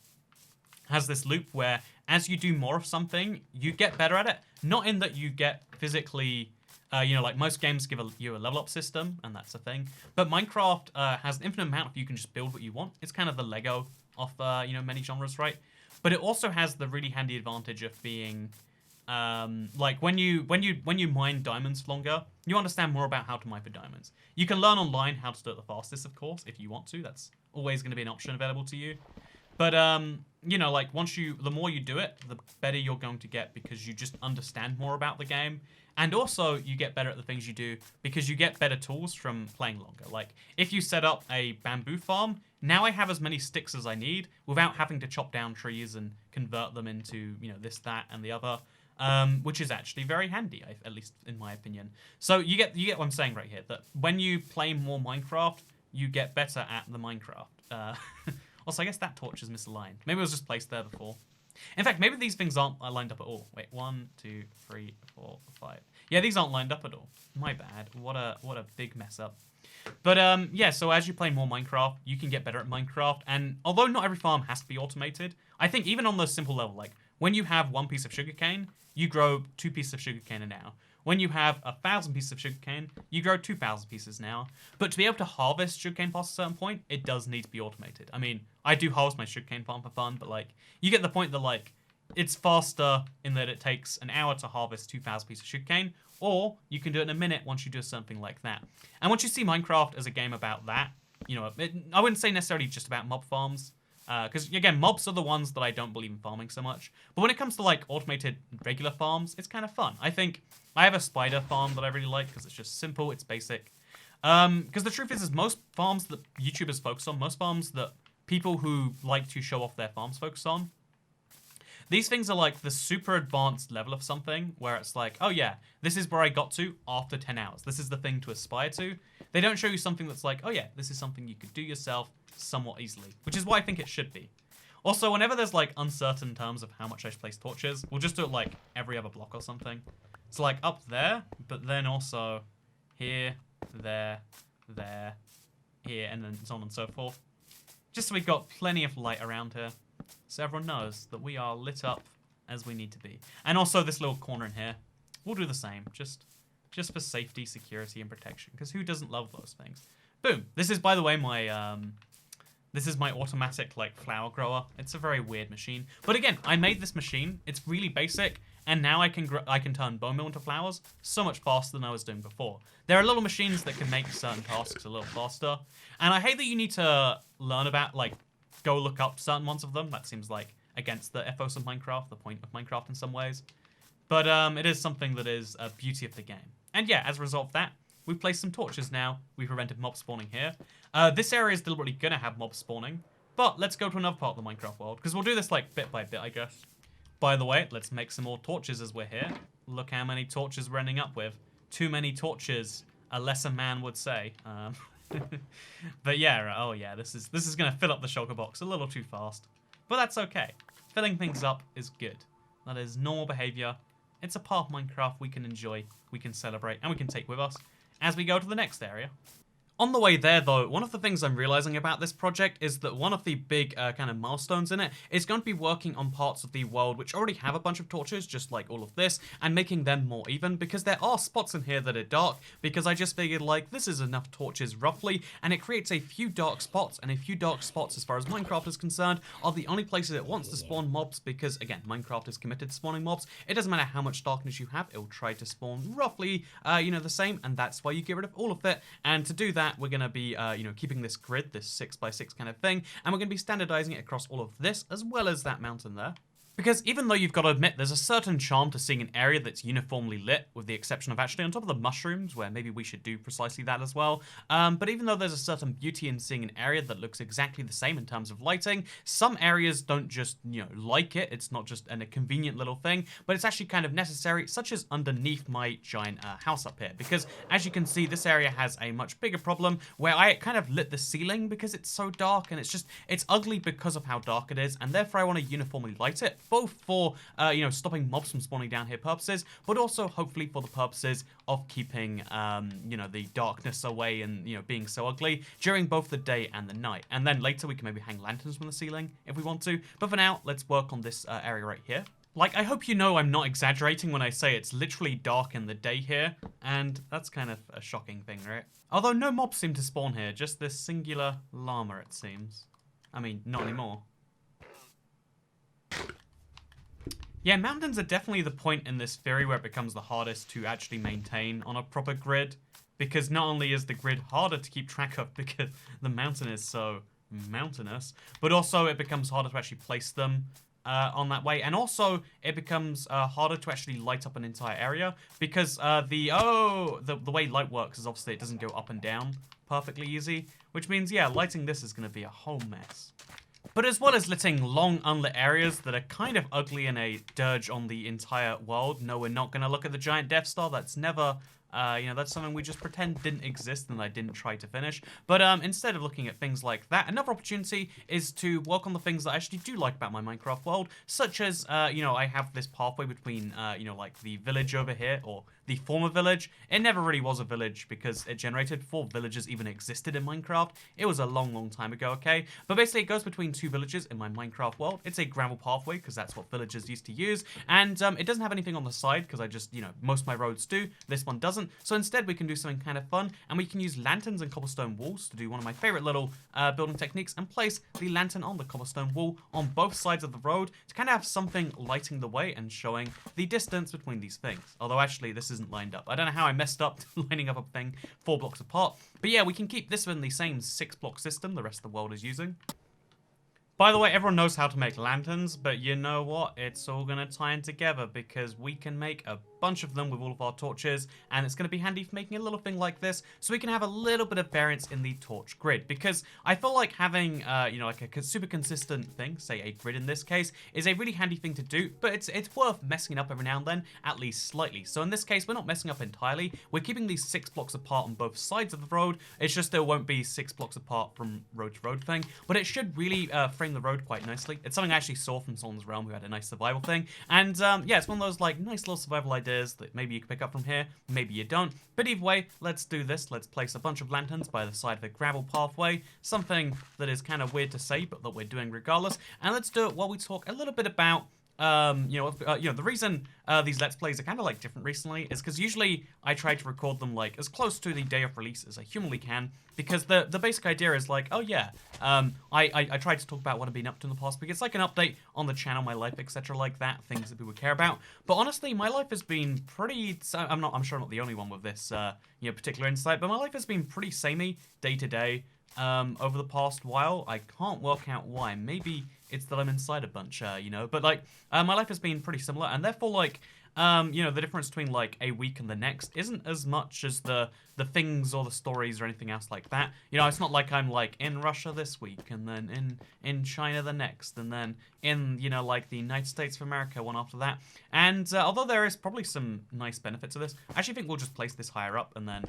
has this loop where as you do more of something, you get better at it. Not in that you get physically, you know, like most games give you a level up system, and that's a thing. But Minecraft has an infinite amount of you can just build what you want. It's kind of the Lego of, you know, many genres, right? But it also has the really handy advantage of being, like when you mine diamonds longer, you understand more about how to mine for diamonds. You can learn online how to do it the fastest, of course, if you want to. That's always going to be an option available to you. But you know, like the more you do it, the better you're going to get because you just understand more about the game. And also you get better at the things you do because you get better tools from playing longer. Like if you set up a bamboo farm, now I have as many sticks as I need without having to chop down trees and convert them into, you know, this, that, and the other. Which is actually very handy, at least in my opinion. So you get what I'm saying right here, that when you play more Minecraft, you get better at the Minecraft. Also, I guess that torch is misaligned. Maybe it was just placed there before. In fact, maybe these things aren't lined up at all. Wait, 1, 2, 3, 4, 5. Yeah, these aren't lined up at all. My bad. What a big mess up. But yeah, so as you play more Minecraft, you can get better at Minecraft. And although not every farm has to be automated, I think even on the simple level, like when you have 1 piece of sugarcane, you grow 2 pieces of sugarcane an hour. When you have 1,000 pieces of sugarcane, you grow 2,000 pieces now. But to be able to harvest sugarcane past a certain point, it does need to be automated. I mean, I do harvest my sugarcane farm for fun, but like, you get the point that like, it's faster in that it takes an hour to harvest 2,000 pieces of sugarcane, or you can do it in a minute once you do something like that. And once you see Minecraft as a game about that, you know, I wouldn't say necessarily just about mob farms, because again, mobs are the ones that I don't believe in farming so much. But when it comes to like automated regular farms, it's kind of fun. I think I have a spider farm that I really like because it's just simple, it's basic. Because the truth is most farms that YouTubers focus on, most farms that people who like to show off their farms focus on, these things are like the super advanced level of something where it's like, oh yeah, this is where I got to after 10 hours. This is the thing to aspire to. They don't show you something that's like, oh yeah, this is something you could do yourself somewhat easily, which is what I think it should be. Also, whenever there's like uncertain terms of how much I should place torches, we'll just do it like every other block or something. It's like up there, but then also here, there, here, and then so on and so forth. Just so we've got plenty of light around here. So everyone knows that we are lit up as we need to be. And also this little corner in here, we'll do the same, just for safety, security, and protection. Because who doesn't love those things? Boom. This is, by the way, my this is my automatic like flower grower. It's a very weird machine. But again, I made this machine. It's really basic, and now I can turn bone meal into flowers so much faster than I was doing before. There are little machines that can make certain tasks a little faster, and I hate that you need to learn about like go look up certain ones of them. That seems like against the ethos of Minecraft, the point of Minecraft in some ways. But it is something that is a beauty of the game. And yeah, as a result of that, we've placed some torches now. We prevented mob spawning here. This area is deliberately going to have mob spawning. But let's go to another part of the Minecraft world, because we'll do this like bit by bit, I guess. By the way, let's make some more torches as we're here. Look how many torches we're ending up with. Too many torches, a lesser man would say. But yeah, oh yeah, this is going to fill up the shulker box a little too fast. But that's okay. Filling things up is good. That is normal behavior. It's a part of Minecraft we can enjoy, we can celebrate, and we can take with us as we go to the next area. On the way there, though, one of the things I'm realizing about this project is that one of the big kind of milestones in it is going to be working on parts of the world which already have a bunch of torches, just like all of this, and making them more even, because there are spots in here that are dark, because I just figured, like, this is enough torches roughly, and it creates a few dark spots, and a few dark spots, as far as Minecraft is concerned, are the only places it wants to spawn mobs, because, again, Minecraft is committed to spawning mobs. It doesn't matter how much darkness you have, it will try to spawn roughly, you know, the same, and that's why you get rid of all of it, and to do that, we're going to be, you know, keeping this grid, this 6x6 kind of thing, and we're going to be standardizing it across all of this, as well as that mountain there. Because even though you've got to admit there's a certain charm to seeing an area that's uniformly lit, with the exception of actually on top of the mushrooms, where maybe we should do precisely that as well, but even though there's a certain beauty in seeing an area that looks exactly the same in terms of lighting, some areas don't just, you know, like it, it's not just a convenient little thing, but it's actually kind of necessary, such as underneath my giant house up here, because as you can see, this area has a much bigger problem, where I kind of lit the ceiling because it's so dark, and it's ugly because of how dark it is, and therefore I want to uniformly light it, both for, you know, stopping mobs from spawning down here purposes, but also hopefully for the purposes of keeping, you know, the darkness away and, you know, being so ugly during both the day and the night. And then later we can maybe hang lanterns from the ceiling if we want to. But for now, let's work on this area right here. Like, I hope you know I'm not exaggerating when I say it's literally dark in the day here, and that's kind of a shocking thing, right? Although no mobs seem to spawn here, just this singular llama, it seems. I mean, not anymore. Yeah, mountains are definitely the point in this theory where it becomes the hardest to actually maintain on a proper grid, because not only is the grid harder to keep track of because the mountain is so mountainous, but also it becomes harder to actually place them on that way, and also it becomes harder to actually light up an entire area because the way light works is obviously it doesn't go up and down perfectly easy, which means, yeah, lighting this is going to be a whole mess. But as well as lighting long unlit areas that are kind of ugly in a dirge on the entire world, no, we're not going to look at the giant Death Star. That's never... that's something we just pretend didn't exist and I didn't try to finish. But instead of looking at things like that, another opportunity is to work on the things that I actually do like about my Minecraft world, such as, I have this pathway between, like the village over here, or the former village. It never really was a village because it generated before villages even existed in Minecraft. It was a long, long time ago, okay? But basically it goes between two villages in my Minecraft world. It's a gravel pathway because that's what villagers used to use. And it doesn't have anything on the side because I just, most of my roads do. This one doesn't. So instead we can do something kind of fun, and we can use lanterns and cobblestone walls to do one of my favorite little building techniques and place the lantern on the cobblestone wall on both sides of the road to kind of have something lighting the way and showing the distance between these things. Although actually this isn't lined up. I don't know how I messed up lining up a thing 4 blocks apart. But yeah, we can keep this in the same 6-block system the rest of the world is using. By the way, everyone knows how to make lanterns, but you know what? It's all going to tie in together because we can make a bunch of them with all of our torches, and it's going to be handy for making a little thing like this so we can have a little bit of variance in the torch grid, because I feel like having like a super consistent thing, say a grid in this case, is a really handy thing to do, but it's worth messing it up every now and then, at least slightly. So in this case, we're not messing up entirely. We're keeping these 6 blocks apart on both sides of the road. It's just there won't be 6 blocks apart from road to road thing, but it should really frame the road quite nicely. It's something I actually saw from Solomon's Realm, who had a nice survival thing, and yeah, it's one of those like nice little survival ideas that maybe you can pick up from here, maybe you don't. But either way, let's do this. Let's place a bunch of lanterns by the side of the gravel pathway, something that is kind of weird to say, but that we're doing regardless. And let's do it while we talk a little bit about the reason these Let's Plays are kind of like different recently is because usually I try to record them like as close to the day of release as I humanly can, because the basic idea is like, oh yeah, I tried to talk about what I've been up to in the past week. It's like an update on the channel, my life, etc. like that, things that people care about. But honestly, my life has been pretty, I'm sure I'm not the only one with this particular insight, but my life has been pretty samey day to day over the past while. I can't work out why. Maybe it's that I'm inside a bunch, but like my life has been pretty similar, and therefore like the difference between like a week and the next isn't as much as the things or the stories or anything else like that. It's not like I'm like in Russia this week and then in China the next, and then in like the United States of America one after that. And although there is probably some nice benefit to this, I actually think we'll just place this higher up, and then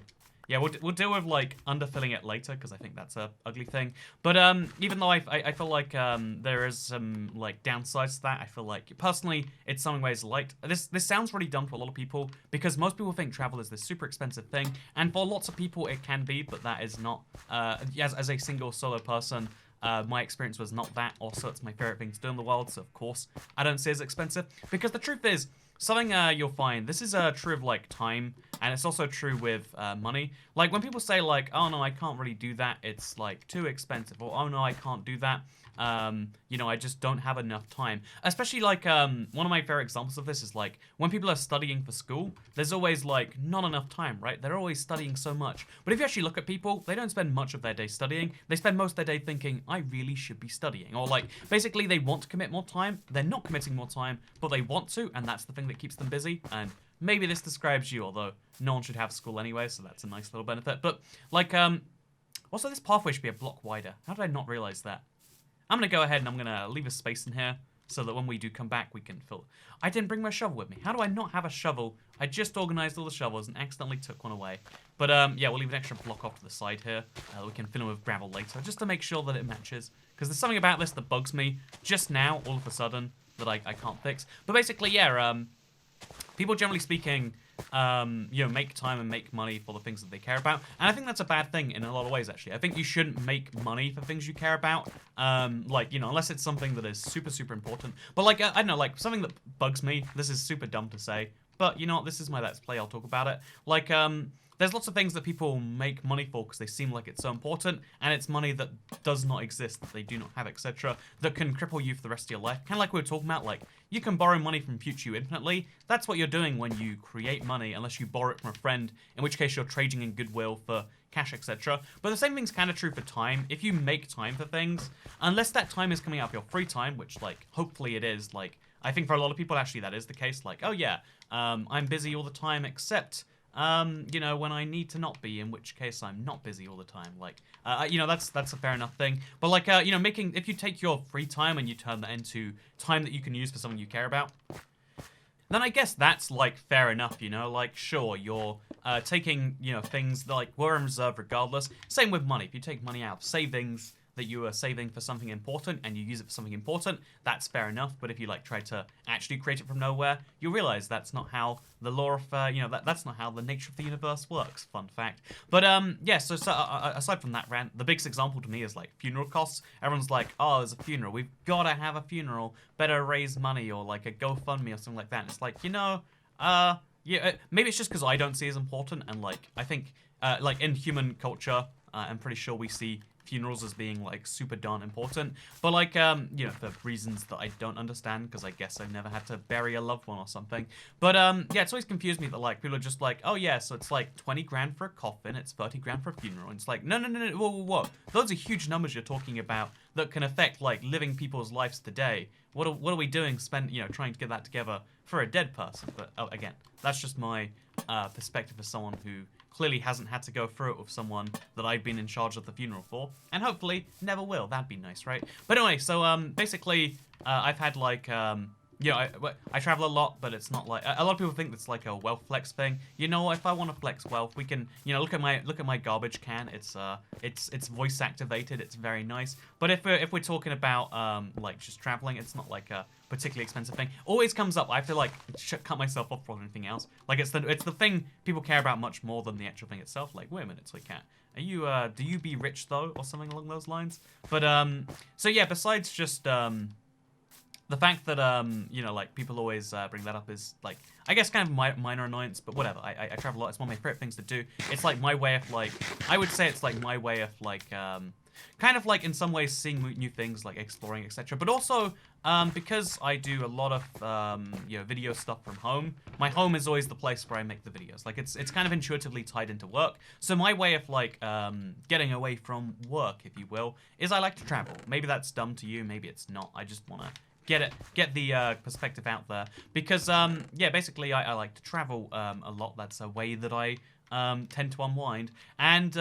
yeah, we'll deal with like underfilling it later, because I think that's a ugly thing. But even though I feel like there is some like downsides to that, I feel like personally it's some ways light. This sounds really dumb to a lot of people, because most people think travel is this super expensive thing, and for lots of people it can be, but that is not. As a single solo person, my experience was not that. Also, it's my favorite thing to do in the world, so of course I don't see it as expensive, because the truth is, something you'll find, this is true of like time, and it's also true with money. Like when people say like, oh no, I can't really do that, it's like too expensive, or oh no, I can't do that, I just don't have enough time. Especially like one of my favorite examples of this is like when people are studying for school, there's always like not enough time, right? They're always studying so much. But if you actually look at people, they don't spend much of their day studying. They spend most of their day thinking, I really should be studying. Or like basically they want to commit more time, they're not committing more time, but they want to, and that's the thing that keeps them busy. And maybe this describes you, although no one should have school anyway, so that's a nice little benefit. But like also this pathway should be a block wider. How did I not realize that? I'm going to go ahead and I'm going to leave a space in here so that when we do come back, we can fill. I didn't bring my shovel with me. How do I not have a shovel? I just organized all the shovels and accidentally took one away. But yeah, we'll leave an extra block off to the side here. We can fill in with gravel later, just to make sure that it matches. Because there's something about this that bugs me just now, all of a sudden, that I can't fix. But basically, yeah, people generally speaking, make time and make money for the things that they care about. And I think that's a bad thing in a lot of ways, actually. I think you shouldn't make money for things you care about, unless it's something that is super, super important. But, like, I don't know, like, something that bugs me, this is super dumb to say, But you know what? This is my Let's Play. I'll talk about it. Like, there's lots of things that people make money for because they seem like it's so important, and it's money that does not exist, that they do not have, etc., that can cripple you for the rest of your life. Kind of like we were talking about, like, you can borrow money from future you infinitely. That's what you're doing when you create money, unless you borrow it from a friend, in which case you're trading in goodwill for cash, etc. But the same thing's kind of true for time. If you make time for things, unless that time is coming out of your free time, which, like, hopefully it is, like, I think for a lot of people, actually, that is the case. Like, oh yeah, I'm busy all the time, except... you know, when I need to not be, in which case I'm not busy all the time. Like, you know, that's a fair enough thing. But like, you know, if you take your free time and you turn that into time that you can use for something you care about, then I guess that's like fair enough, you know. Like, sure, you're taking, you know, things that, like, were in reserve regardless. Same with money. If you take money out of savings that you are saving for something important and you use it for something important, that's fair enough. But if you like try to actually create it from nowhere, you realize that's not how the law of you know, that's not how the nature of the universe works. Fun fact. But yeah, so aside from that rant, the biggest example to me is like funeral costs. Everyone's like, oh, there's a funeral, we've gotta have a funeral, better raise money, or like a GoFundMe or something like that. And it's like, you know, yeah, maybe it's just because I don't see it as important, and like I think like in human culture, I'm pretty sure we see funerals as being like super darn important, but like you know, for reasons that I don't understand, because I guess I've never had to bury a loved one or something. But yeah, it's always confused me that like people are just like, oh yeah, so it's like 20 grand for a coffin, it's 30 grand for a funeral. And it's like, no, whoa, those are huge numbers you're talking about that can affect like living people's lives today. What are we doing, you know, trying to get that together for a dead person? But again, that's just my perspective as someone who clearly hasn't had to go through it with someone that I've been in charge of the funeral for, and hopefully never will. That'd be nice, right? But anyway, so basically, I've had like you know, I travel a lot, but it's not like a lot of people think it's like a wealth flex thing. You know, if I want to flex wealth, we can, you know, look at my garbage can. It's voice activated. It's very nice. But if we're talking about like just traveling, it's not like a particularly expensive thing. Always comes up. I have to like cut myself off from anything else. Like it's the thing people care about much more than the actual thing itself. Like, wait a minute, Toy Cat, are you do you be rich though, or something along those lines? But so yeah, besides just the fact that, you know, like, people always bring that up is, like, I guess kind of minor annoyance, but whatever. I travel a lot. It's one of my favorite things to do. It's, like, my way of, like, I would say it's, like, my way of, like, kind of, like, in some ways seeing new things, like, exploring, etc. But also, because I do a lot of, you know, video stuff from home, my home is always the place where I make the videos. Like, it's kind of intuitively tied into work. So my way of, like, getting away from work, if you will, is I like to travel. Maybe that's dumb to you. Maybe it's not. I just want to get the perspective out there, because yeah, basically I like to travel a lot. That's a way that I tend to unwind, and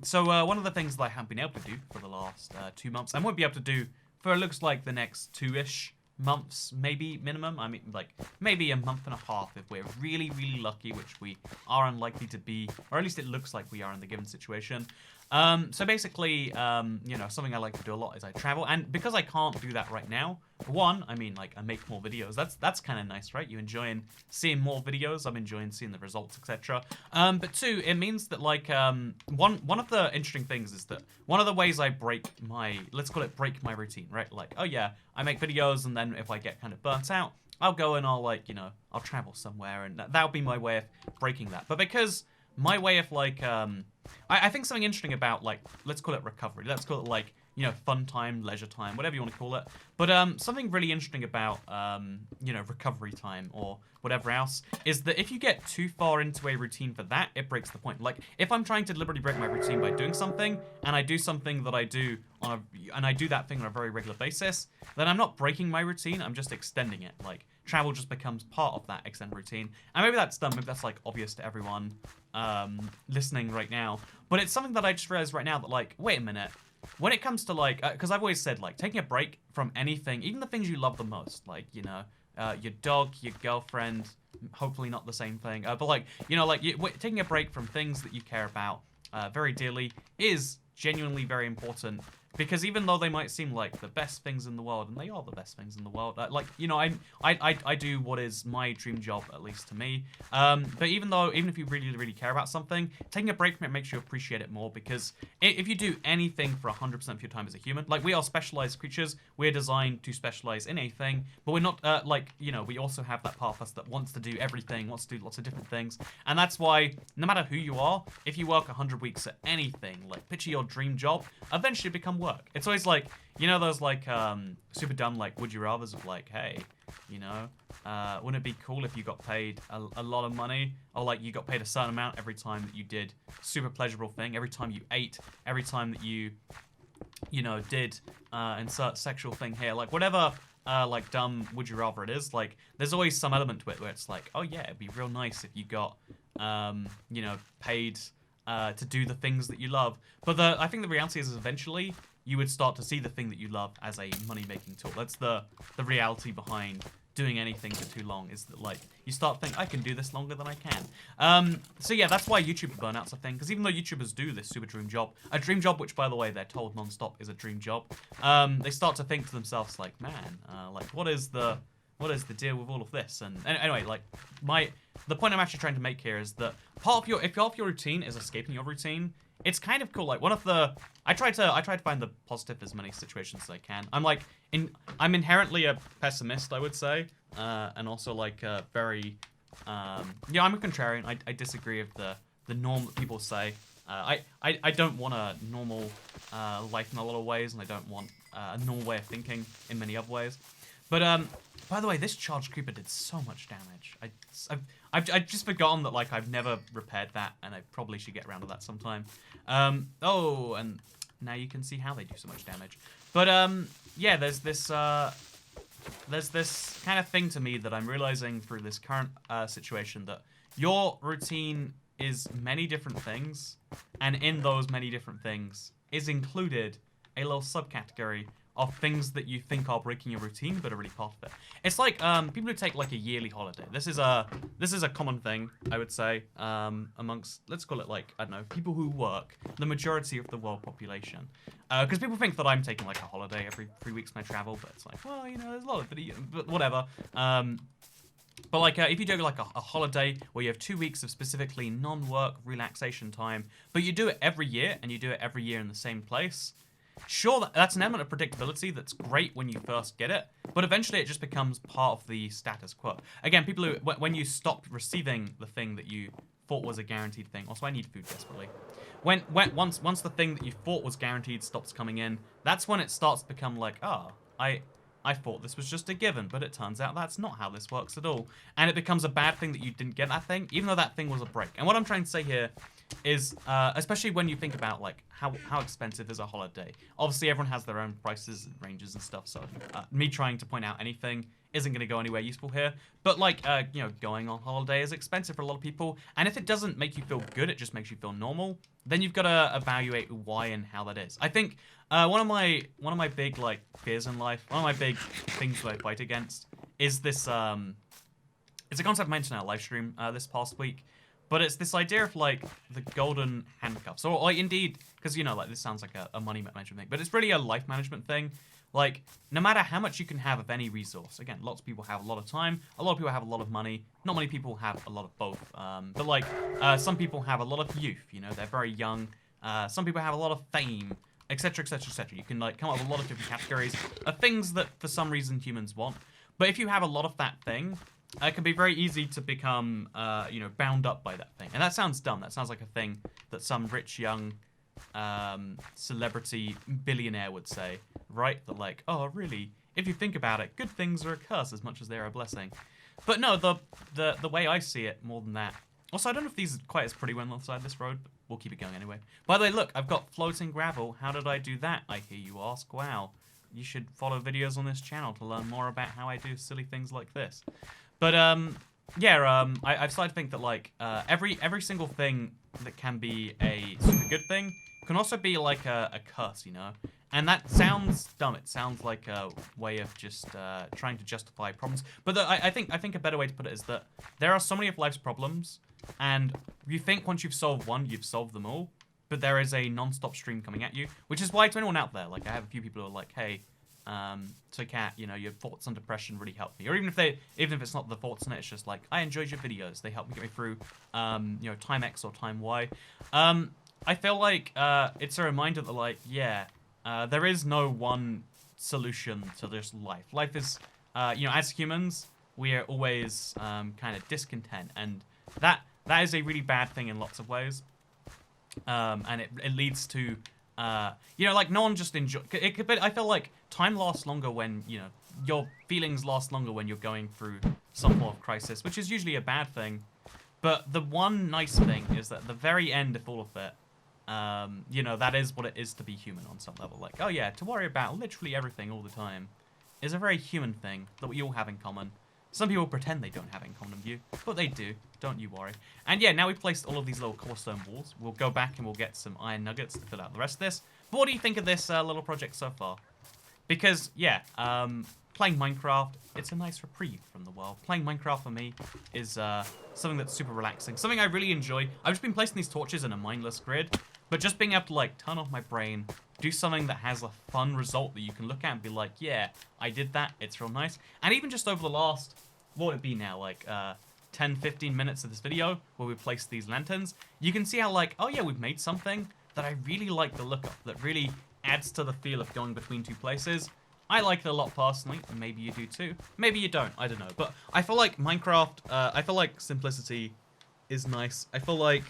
so one of the things that I haven't been able to do for the last 2 months, and won't be able to do for, it looks like, the next 2-ish months, maybe minimum. I mean, like, maybe a month and a half if we're really lucky, which we are unlikely to be, or at least it looks like we are in the given situation. So basically, you know, something I like to do a lot is I travel, and because I can't do that right now, one, I mean, like, I make more videos. That's kind of nice, right? You enjoying seeing more videos. I'm enjoying seeing the results, etc. But two, it means that, like, one of the interesting things is that one of the ways I break my, let's call it break my routine, right? Like, oh yeah, I make videos, and then if I get kind of burnt out, I'll go and I'll, like, you know, I'll travel somewhere, and that'll be my way of breaking that. But because my way of, like, I think something interesting about, like, let's call it recovery. Let's call it, like, you know, fun time, leisure time, whatever you want to call it. But something really interesting about, you know, recovery time or whatever else is that if you get too far into a routine for that, it breaks the point. Like, if I'm trying to deliberately break my routine by doing something, and I do something that I do and I do that thing on a very regular basis, then I'm not breaking my routine, I'm just extending it. Like, travel just becomes part of that extended routine. And maybe that's dumb, maybe that's, like, obvious to everyone listening right now, but it's something that I just realized right now that, like, wait a minute, when it comes to, like, because I've always said, like, taking a break from anything, even the things you love the most, like, you know, your dog, your girlfriend, hopefully not the same thing, but, like, you know, like, taking a break from things that you care about very dearly is genuinely very important, Because even though they might seem like the best things in the world, and they are the best things in the world, like, you know, I do what is my dream job, at least to me. But even if you really, really care about something, taking a break from it makes you appreciate it more, because if you do anything for 100% of your time as a human, like, we are specialized creatures, we're designed to specialize in a thing, but we're not, like, you know, we also have that part of us that wants to do everything, wants to do lots of different things, and that's why, no matter who you are, if you work 100 weeks at anything, like, picture your dream job, eventually become work. It's always like, you know, those like super dumb like would you rathers of like, hey, you know, wouldn't it be cool if you got paid a lot of money, or like you got paid a certain amount every time that you did super pleasurable thing, every time you ate, every time that you know, did insert sexual thing here, like whatever like dumb would you rather it is, like there's always some element to it where it's like, oh yeah, it'd be real nice if you got you know, paid to do the things that you love. But I think the reality is eventually you would start to see the thing that you love as a money-making tool. That's the reality behind doing anything for too long, is that like you start to think, I can do this longer than I can. So yeah, that's why YouTuber burnout's a thing, because even though YouTubers do this super dream job, a dream job which, by the way, they're told non-stop is a dream job, they start to think to themselves like, man, like what is the deal with all of this? And anyway, like the point I'm actually trying to make here is that if part of your routine is escaping your routine, it's kind of cool. Like I try to find the positive as many situations as I can. I'm inherently a pessimist, I would say, and also like very yeah, I'm a contrarian. I disagree with the norm that people say. I don't want a normal life in a lot of ways, and I don't want a normal way of thinking in many other ways. But by the way, this charged creeper did so much damage. I've just forgotten that, like, I've never repaired that, and I probably should get around to that sometime. Oh, and now you can see how they do so much damage. But yeah, there's this kind of thing to me that I'm realizing through this current situation, that your routine is many different things, and in those many different things is included a little subcategory of things that you think are breaking your routine but are really part of it. It's like people who take like a yearly holiday. This is a common thing, I would say, amongst, let's call it like, I don't know, people who work, the majority of the world population. Because people think that I'm taking like a holiday every 3 weeks when I travel, but it's like, well, you know, there's a lot of video, but whatever. But like, if you do like a holiday where you have 2 weeks of specifically non-work relaxation time, but you do it every year, and you do it every year in the same place, sure, that's an element of predictability that's great when you first get it, but eventually it just becomes part of the status quo. Again, people who, when you stop receiving the thing that you thought was a guaranteed thing, also I need food desperately. Once the thing that you thought was guaranteed stops coming in, that's when it starts to become like, oh, I thought this was just a given, but it turns out that's not how this works at all. And it becomes a bad thing that you didn't get that thing, even though that thing was a break. And what I'm trying to say here is, especially when you think about like how expensive is a holiday. Obviously, everyone has their own prices and ranges and stuff, so me trying to point out anything isn't going to go anywhere useful here. But like, you know, going on holiday is expensive for a lot of people, and if it doesn't make you feel good, it just makes you feel normal, then you've got to evaluate why and how that is. I think one of my big like fears in life, one of my big things that I fight against is this it's a concept I mentioned in our live stream this past week, but it's this idea of like the golden handcuffs, or like, indeed, because you know, like, this sounds like a money management thing, but it's really a life management thing. Like, no matter how much you can have of any resource, again, lots of people have a lot of time, a lot of people have a lot of money, not many people have a lot of both, but like, some people have a lot of youth, you know, they're very young, some people have a lot of fame, etc, etc, etc. You can like come up with a lot of different categories of things that for some reason humans want, but if you have a lot of that thing, it can be very easy to become, you know, bound up by that thing. And that sounds dumb, that sounds like a thing that some rich young celebrity billionaire would say, right? That like, oh really, if you think about it, good things are a curse as much as they're a blessing. But no, the way I see it, more than that. Also, I don't know if these are quite as pretty when on the side of this road, but we'll keep it going anyway. By the way, look, I've got floating gravel. How did I do that, I hear you ask? Wow, you should follow videos on this channel to learn more about how I do silly things like this. But yeah, I've started to think that like every single thing that can be a super good thing can also be like a curse, you know? And that sounds dumb. It sounds like a way of just trying to justify problems. But I think a better way to put it is that there are so many of life's problems, and you think once you've solved one, you've solved them all. but there is a non-stop stream coming at you, which is why to anyone out there, like I have a few people who are like, hey, Toycat, you know, your thoughts on depression really help me. Or even if it's not the thoughts on it, it's just like, I enjoyed your videos. They help me get me through, you know, time X or time Y. I feel like it's a reminder that, like, yeah, there is no one solution to this life. Life is, you know, as humans, we are always kind of discontent, and that is a really bad thing in lots of ways. And it leads to, you know, like, no one just enjoy. I feel like time lasts longer when, you know, your feelings last longer when you're going through some form of crisis, which is usually a bad thing. But the one nice thing is that at the very end of all of it, you know, that is what it is to be human on some level. Like, oh yeah, to worry about literally everything all the time is a very human thing that we all have in common. Some people pretend they don't have it in common with you, but they do. Don't you worry. And yeah, now we've placed all of these little cobblestone walls. We'll go back and we'll get some iron nuggets to fill out the rest of this. But what do you think of this little project so far? Because, yeah, playing Minecraft, it's a nice reprieve from the world. Playing Minecraft for me is something that's super relaxing. Something I really enjoy. I've just been placing these torches in a mindless grid, but just being able to, like, turn off my brain, do something that has a fun result that you can look at and be like, yeah, I did that, it's real nice. And even just over the last, what would it be now, like 10, 15 minutes of this video where we placed these lanterns, you can see how, like, oh yeah, we've made something that I really like the look of, that really adds to the feel of going between two places. I like it a lot personally, and maybe you do too. Maybe you don't, I don't know. But I feel like Minecraft, I feel like simplicity is nice. I feel like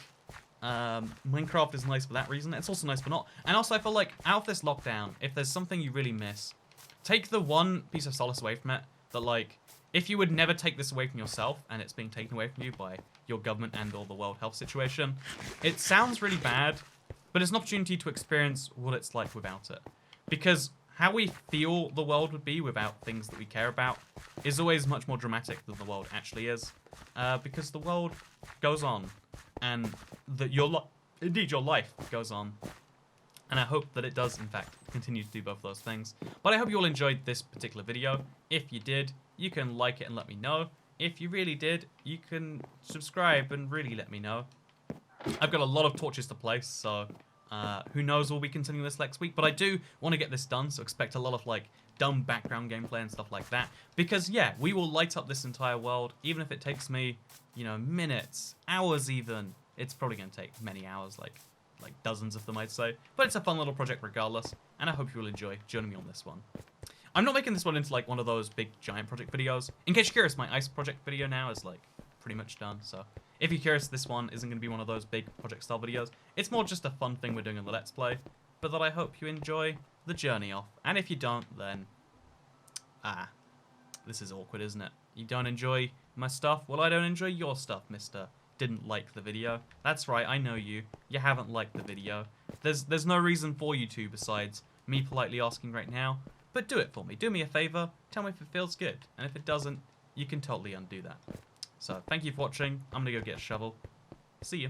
Minecraft is nice for that reason. It's also nice for not. And also I feel like out of this lockdown, if there's something you really miss, take the one piece of solace away from it that, like, if you would never take this away from yourself and it's being taken away from you by your government and or the world health situation, it sounds really bad, but it's an opportunity to experience what it's like without it. Because how we feel the world would be without things that we care about is always much more dramatic than the world actually is. Because the world goes on, and that indeed your life goes on. And I hope that it does, in fact, continue to do both those things. But I hope you all enjoyed this particular video. If you did, you can like it and let me know. If you really did, you can subscribe and really let me know. I've got a lot of torches to place, so who knows, we'll be continuing this next week. But I do want to get this done, so expect a lot of, like, dumb background gameplay and stuff like that. Because, yeah, we will light up this entire world, even if it takes me, you know, minutes, hours even. It's probably going to take many hours, like dozens of them, I'd say. But it's a fun little project regardless, and I hope you will enjoy joining me on this one. I'm not making this one into, like, one of those big giant project videos. In case you're curious, my ice project video now is, like, pretty much done, so if you're curious, this one isn't going to be one of those big project style videos. It's more just a fun thing we're doing in the Let's Play, but that I hope you enjoy the journey off. And if you don't, then this is awkward, isn't it? You don't enjoy my stuff? Well, I don't enjoy your stuff, mister. Didn't like the video. That's right, I know you. You haven't liked the video. There's no reason for you to besides me politely asking right now. But do it for me. Do me a favor. Tell me if it feels good. And if it doesn't, you can totally undo that. So, thank you for watching. I'm gonna go get a shovel. See you.